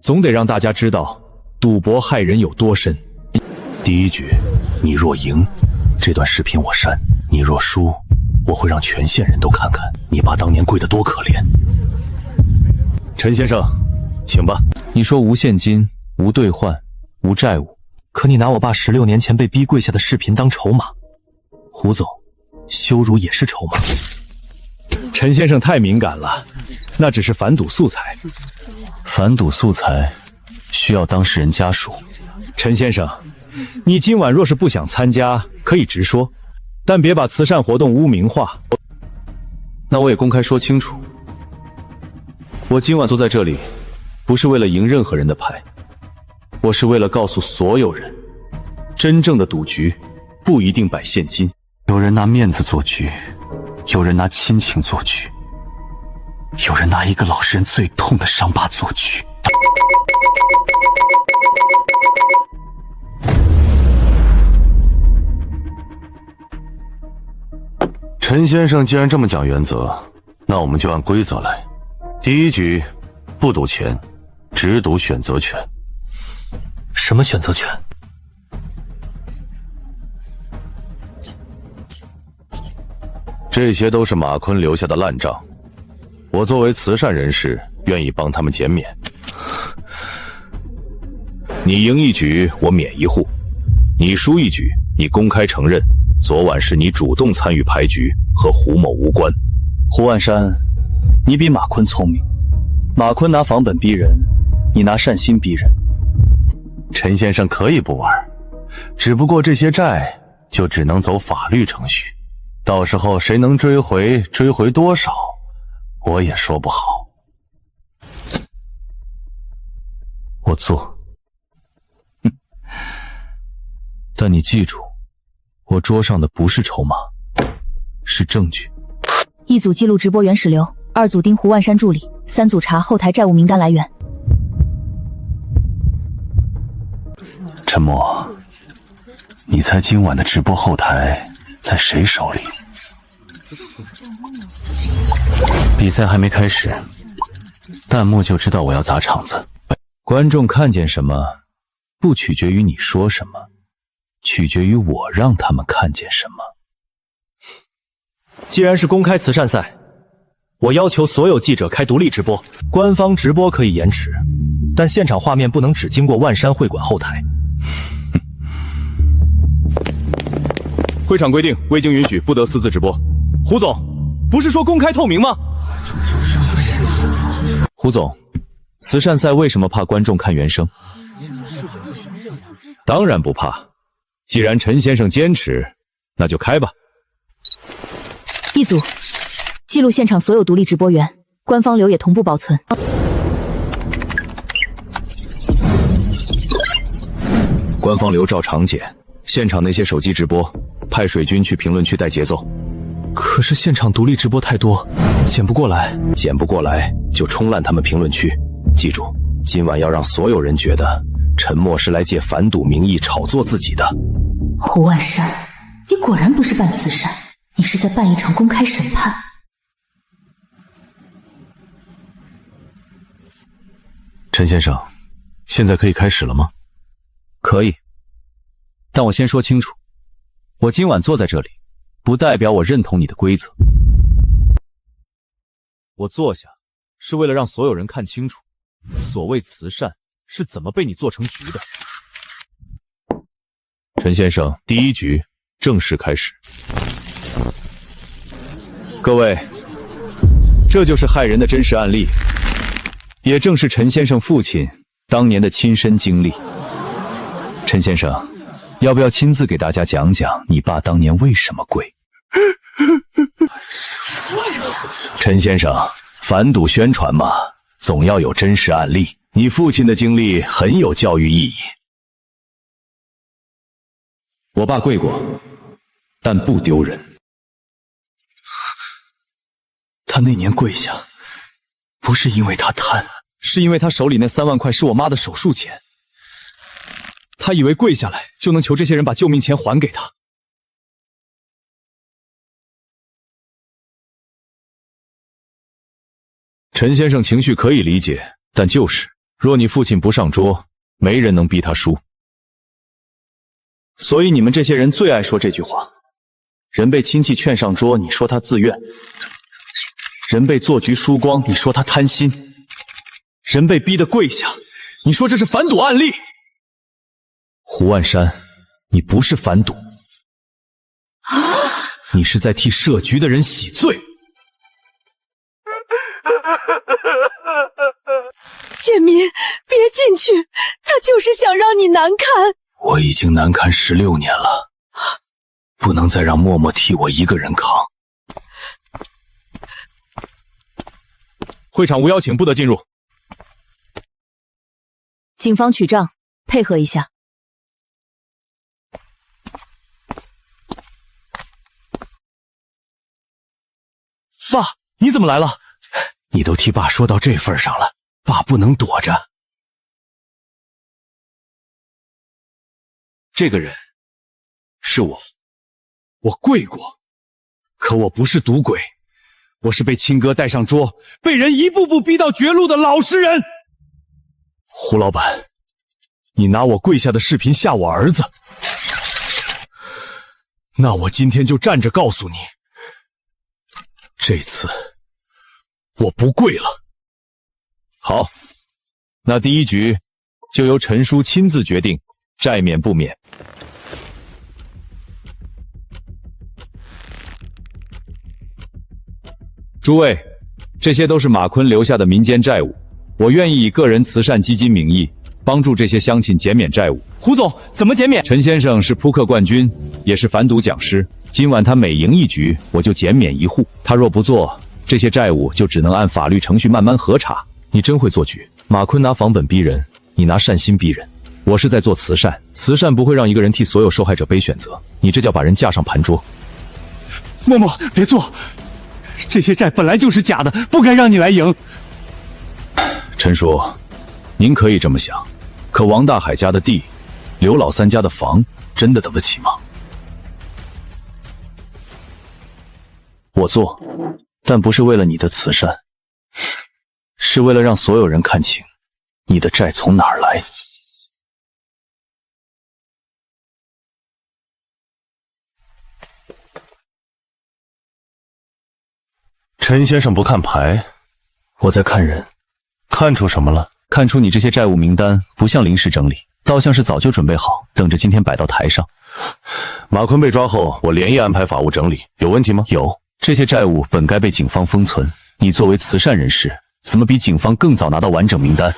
总得让大家知道赌博害人有多深。第一局，你若赢，这段视频我删；你若输，我会让全县人都看看你爸当年跪得多可怜。陈先生，请吧。你说无现金、无兑换、无债务，可你拿我爸16年前被逼跪下的视频当筹码。胡总，羞辱也是筹码。陈先生太敏感了，那只是反赌素材。反赌素材需要当事人家属。陈先生，你今晚若是不想参加，可以直说，但别把慈善活动污名化。那我也公开说清楚，我今晚坐在这里，不是为了赢任何人的牌，我是为了告诉所有人，真正的赌局不一定摆现金。有人拿面子做局，有人拿亲情做局，有人拿一个老实人最痛的伤疤做局。陈先生既然这么讲原则，那我们就按规则来。第一局不赌钱，只赌选择权。什么选择权？这些都是马坤留下的烂账，我作为慈善人士，愿意帮他们减免。你赢一局，我免一户；你输一局，你公开承认昨晚是你主动参与牌局，和胡某无关。胡万山，你比马坤聪明。马坤拿房本逼人，你拿善心逼人。陈先生可以不玩，只不过这些债就只能走法律程序，到时候谁能追回多少，我也说不好。我做。但你记住，我桌上的不是筹码，是证据。一组记录直播原始流，2组盯胡万山助理，3组查后台债务名单来源。陈默，你猜今晚的直播后台在谁手里？比赛还没开始，弹幕就知道我要砸场子。观众看见什么，不取决于你说什么，取决于我让他们看见什么。既然是公开慈善赛，我要求所有记者开独立直播，官方直播可以延迟，但现场画面不能只经过万山会馆后台。会场规定，未经允许不得私自直播。胡总，不是说公开透明吗？胡总，慈善赛为什么怕观众看原声？当然不怕，既然陈先生坚持，那就开吧。一组，记录现场所有独立直播源，官方流也同步保存。官方流照常剪，现场那些手机直播，派水军去评论区带节奏。可是现场独立直播太多，剪不过来。剪不过来就冲烂他们评论区。记住，今晚要让所有人觉得陈默是来借反赌名义炒作自己的。胡万山，你果然不是办慈善，你是在办一场公开审判。陈先生，现在可以开始了吗？可以，但我先说清楚，我今晚坐在这里，不代表我认同你的规则。我坐下，是为了让所有人看清楚，所谓慈善是怎么被你做成局的。陈先生，第一局正式开始。各位，这就是害人的真实案例，也正是陈先生父亲当年的亲身经历。陈先生，要不要亲自给大家讲讲你爸当年为什么跪？陈先生，反赌宣传嘛，总要有真实案例。你父亲的经历很有教育意义。我爸跪过，但不丢人。他那年跪下，不是因为他贪，是因为他手里那3万块是我妈的手术钱。他以为跪下来就能求这些人把救命钱还给他。陈先生情绪可以理解，但就是若你父亲不上桌，没人能逼他输。所以你们这些人最爱说这句话：人被亲戚劝上桌，你说他自愿；人被做局输光，你说他贪心；人被逼得跪下，你说这是反赌案例。胡万山，你不是反赌，你是在替设局的人洗罪。建民，别进去，他就是想让你难堪。我已经难堪16年了，不能再让默默替我一个人扛。会场无邀请，不得进入。警方取账，配合一下。爸，你怎么来了？你都替爸说到这份上了，爸不能躲着。这个人是我跪过，可我不是赌鬼，我是被亲哥带上桌，被人一步步逼到绝路的老实人。胡老板，你拿我跪下的视频吓我儿子，那我今天就站着告诉你，这次我不跪了。好，那第一局就由陈叔亲自决定债免不免。诸位，这些都是马坤留下的民间债务，我愿意以个人慈善基金名义帮助这些乡亲减免债务。胡总，怎么减免？陈先生是扑克冠军，也是反赌讲师，今晚他每赢一局，我就减免1户。他若不做，这些债务就只能按法律程序慢慢核查。你真会做局，马坤拿房本逼人，你拿善心逼人。我是在做慈善，慈善不会让一个人替所有受害者背选择，你这叫把人架上盘桌。默默，别做，这些债本来就是假的，不该让你来赢。陈叔，您可以这么想，可王大海家的地，刘老三家的房，真的等得起吗？我做，但不是为了你的慈善，是为了让所有人看清你的债从哪儿来。陈先生不看牌，我在看人。看出什么了？看出你这些债务名单不像临时整理，倒像是早就准备好，等着今天摆到台上。马坤被抓后，我连夜安排法务整理，有问题吗？有，这些债务本该被警方封存，你作为慈善人士，怎么比警方更早拿到完整名单？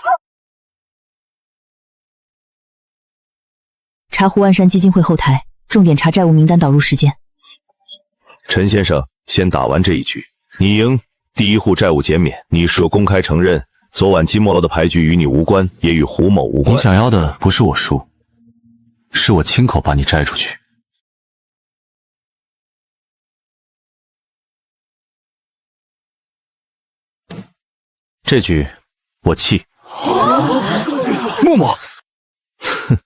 查胡万山基金会后台，重点查债务名单导入时间。陈先生，先打完这一局，你赢，第一户债务减免，你说公开承认昨晚金墨楼的牌局与你无关，也与胡某无关。你想要的不是我输，是我亲口把你摘出去。这局我弃。默默，哼，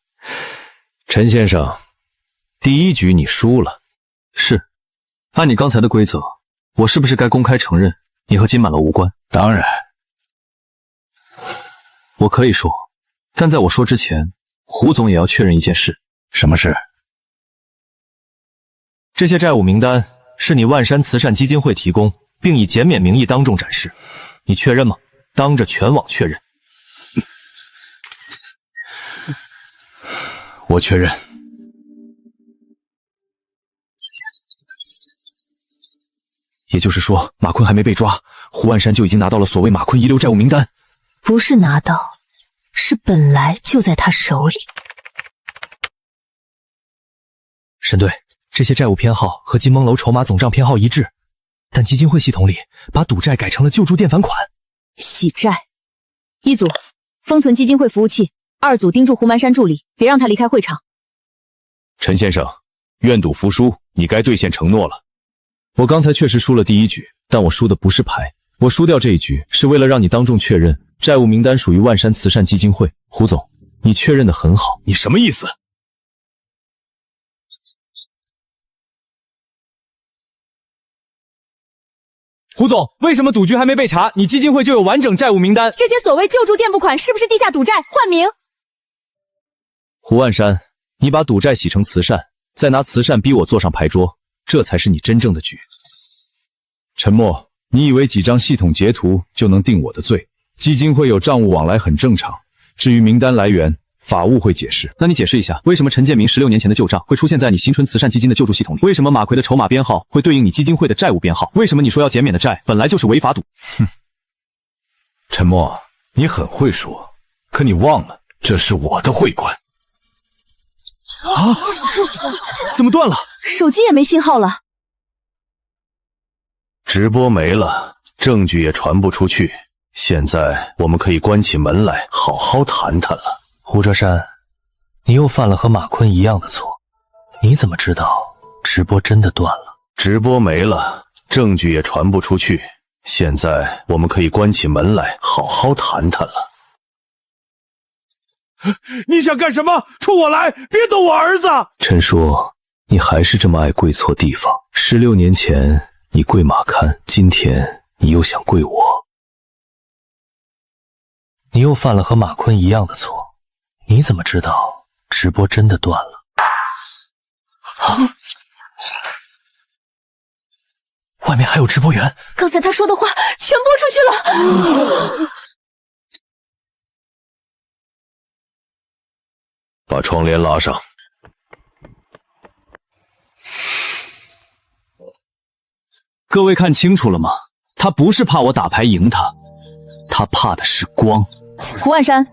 陈先生，第一局你输了。是，按你刚才的规则，我是不是该公开承认你和金满楼无关？当然。我可以说，但在我说之前，胡总也要确认一件事。什么事？这些债务名单是你万山慈善基金会提供，并以减免名义当众展示，你确认吗？当着全网确认。我确认。也就是说，马坤还没被抓，胡万山就已经拿到了所谓马坤遗留债务名单。不是拿到，是本来就在他手里。沈队，这些债务编号和金蒙楼筹码总账编号一致，但基金会系统里把赌债改成了救助垫返款。洗债。一组封存基金会服务器，2组盯住胡蛮山助理，别让他离开会场。陈先生，愿赌服输，你该兑现承诺了。我刚才确实输了第一局，但我输的不是牌，我输掉这一局是为了让你当众确认债务名单属于万山慈善基金会。胡总，你确认的很好。你什么意思？胡总，为什么赌局还没被查，你基金会就有完整债务名单？这些所谓救助垫付款是不是地下赌债？换名。胡万山，你把赌债洗成慈善，再拿慈善逼我坐上牌桌，这才是你真正的局。陈默，你以为几张系统截图就能定我的罪？基金会有账务往来很正常，至于名单来源，法务会解释。那你解释一下，为什么陈建明16年前的旧账会出现在你新春慈善基金的救助系统里？为什么马奎的筹码编号会对应你基金会的债务编号？为什么你说要减免的债本来就是违法赌？哼，陈默，你很会说，可你忘了这是我的会馆。啊！怎么断了？手机也没信号了。直播没了，证据也传不出去，现在我们可以关起门来好好谈谈了。胡哲山，你又犯了和马坤一样的错，你怎么知道直播真的断了？直播没了，证据也传不出去，现在我们可以关起门来好好谈谈了。你想干什么？冲我来，别动我儿子！陈叔，你还是这么爱跪错地方。16年前你跪马龛，今天你又想跪我，你又犯了和马坤一样的错，你怎么知道直播真的断了？外面还有直播员，刚才他说的话全播出去了。把窗帘拉上。各位看清楚了吗？他不是怕我打牌赢他，他怕的是光。胡万山，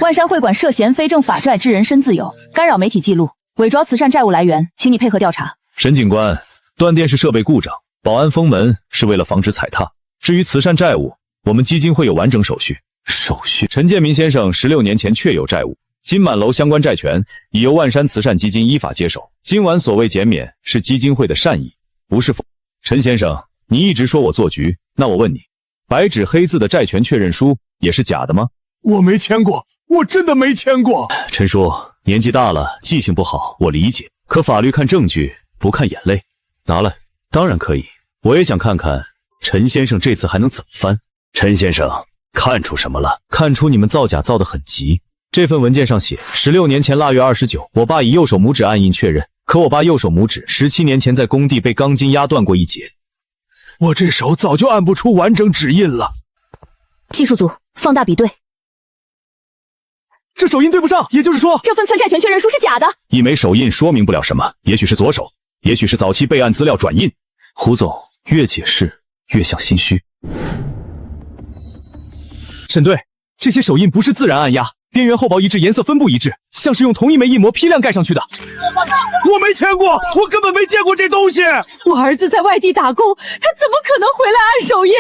万山会馆涉嫌非正法债致人身自由，干扰媒体记录，伪装慈善债务来源，请你配合调查。沈警官，断电是设备故障，保安封门是为了防止踩踏。至于慈善债务，我们基金会有完整手续。手续？陈建民先生16年前确有债务，金满楼相关债权已由万山慈善基金依法接手。今晚所谓减免是基金会的善意，不是否？陈先生，你一直说我做局，那我问你，白纸黑字的债权确认书也是假的吗？我没签过，我真的没签过。陈叔，年纪大了，记性不好，我理解。可法律看证据，不看眼泪。拿来，当然可以。我也想看看陈先生这次还能怎么翻。陈先生，看出什么了？看出你们造假造得很急。这份文件上写，16年前腊月29，我爸以右手拇指按印确认。可我爸右手拇指17年前在工地被钢筋压断过一截。我这手早就按不出完整指印了。技术组，放大比对。这手印对不上，也就是说，这份债权确认书是假的。一枚手印说明不了什么，也许是左手，也许是早期备案资料转印。胡总越解释越像心虚。沈队，这些手印不是自然按压，边缘厚薄一致，颜色分布一致，像是用同一枚印模批量盖上去的。我没签过，我根本没见过这东西。我儿子在外地打工，他怎么可能回来按手印？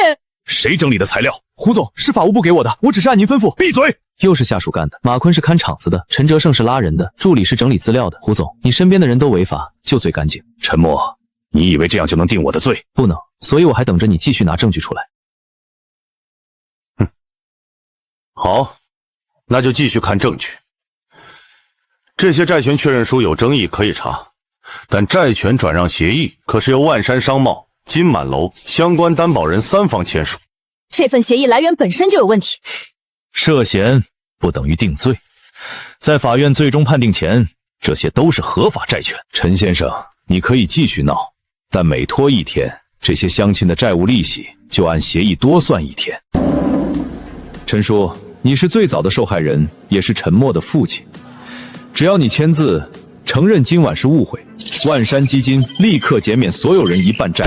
谁整理的材料？胡总，是法务部给我的，我只是按您吩咐。闭嘴！又是下属干的。马坤是看场子的，陈哲胜是拉人的，助理是整理资料的。胡总，你身边的人都违法，就最干净。陈默，你以为这样就能定我的罪？不能，所以我还等着你继续拿证据出来。好，那就继续看证据。这些债权确认书有争议可以查，但债权转让协议可是由万山商贸、金满楼相关担保人3方签署。这份协议来源本身就有问题。涉嫌不等于定罪，在法院最终判定前，这些都是合法债权。陈先生，你可以继续闹，但每拖1天，这些乡亲的债务利息就按协议多算1天。陈叔，你是最早的受害人，也是陈默的父亲。只要你签字承认今晚是误会，万山基金立刻减免所有人1半债。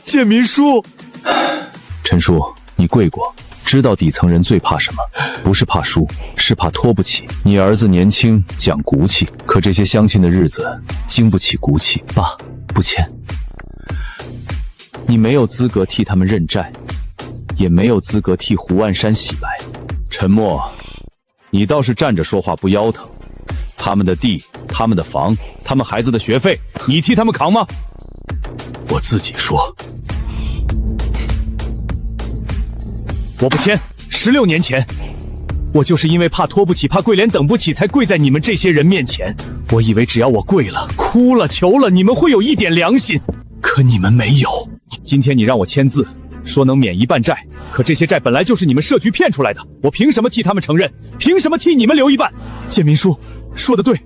建民书。陈叔，你跪过，知道底层人最怕什么？不是怕输，是怕拖不起。你儿子年轻讲骨气，可这些乡亲的日子经不起骨气。爸，不签。你没有资格替他们认债，也没有资格替胡万山洗白。陈默，你倒是站着说话不腰疼。他们的地，他们的房，他们孩子的学费，你替他们扛吗？我自己说。我不签。16年前，我就是因为怕拖不起，怕跪脸等不起，才跪在你们这些人面前。我以为只要我跪了、哭了、求了，你们会有一点良心，可你们没有。今天你让我签字，说能免1半债，可这些债本来就是你们设局骗出来的，我凭什么替他们承认？凭什么替你们留1半？建民书说的对，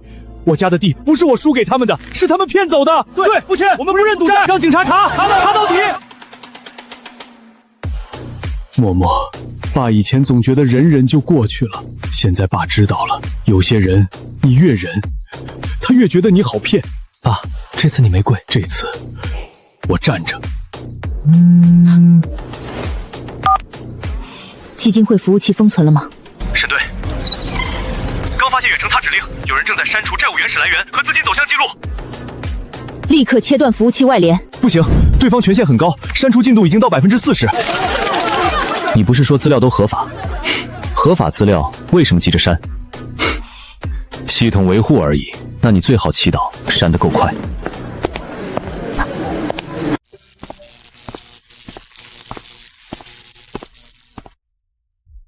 我家的地不是我输给他们的，是他们骗走的。对，不签，我们不认赌债，让警察查到底。默默，爸以前总觉得忍忍就过去了，现在爸知道了，有些人你越忍，他越觉得你好骗。爸，这次你没跪，这次我站着。基金会服务器封存了吗？沈队，刚发现远程他指令，有人正在删除债务原始来源和资金走向记录。立刻切断服务器外联。不行，对方权限很高，删除进度已经到40%。你不是说资料都合法？合法资料为什么急着删？系统维护而已，那你最好祈祷删得够快。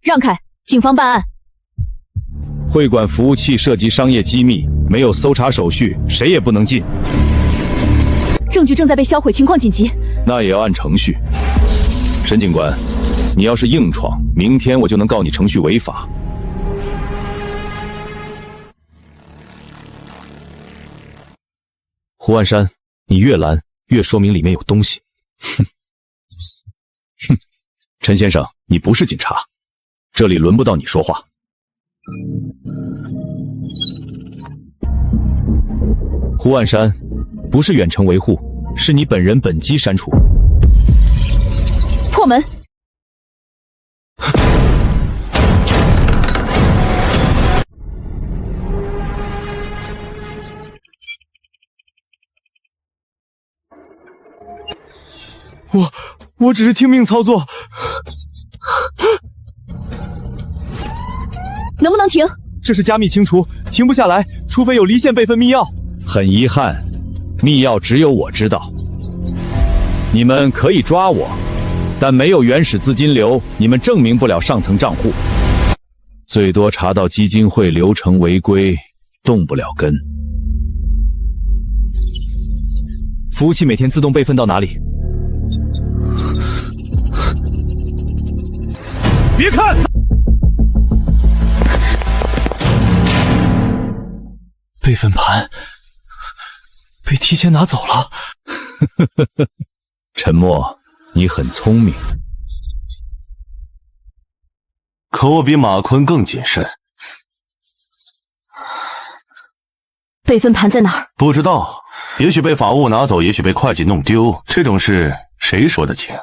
让开，警方办案。会馆服务器涉及商业机密，没有搜查手续，谁也不能进。证据正在被销毁，情况紧急。那也要按程序。沈警官，你要是硬闯，明天我就能告你程序违法。胡万山，你越拦越说明里面有东西。哼，陈先生，你不是警察，这里轮不到你说话。胡万山，不是远程维护，是你本人本机删除。破门。我只是听命操作。能不能停？这是加密清除，停不下来，除非有离线备份密钥。很遗憾，密钥只有我知道。你们可以抓我，但没有原始资金流，你们证明不了上层账户。最多查到基金会流程违规，动不了根。服务器每天自动备份到哪里？别看！备份盘被提前拿走了。沉默，你很聪明，可我比马坤更谨慎。备份盘在哪儿？不知道，也许被法务拿走，也许被会计弄丢，这种事谁说得清？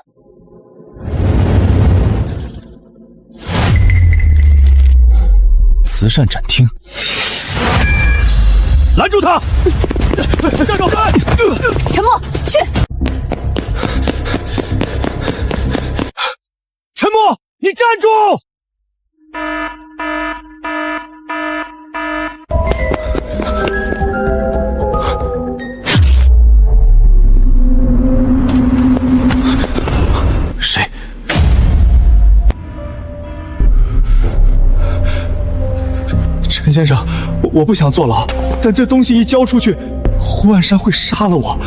慈善展厅，拦住他！站住！沉默，去！沉默，你站住！谁？陈先生，我不想坐牢，但这东西一交出去，胡万山会杀了我。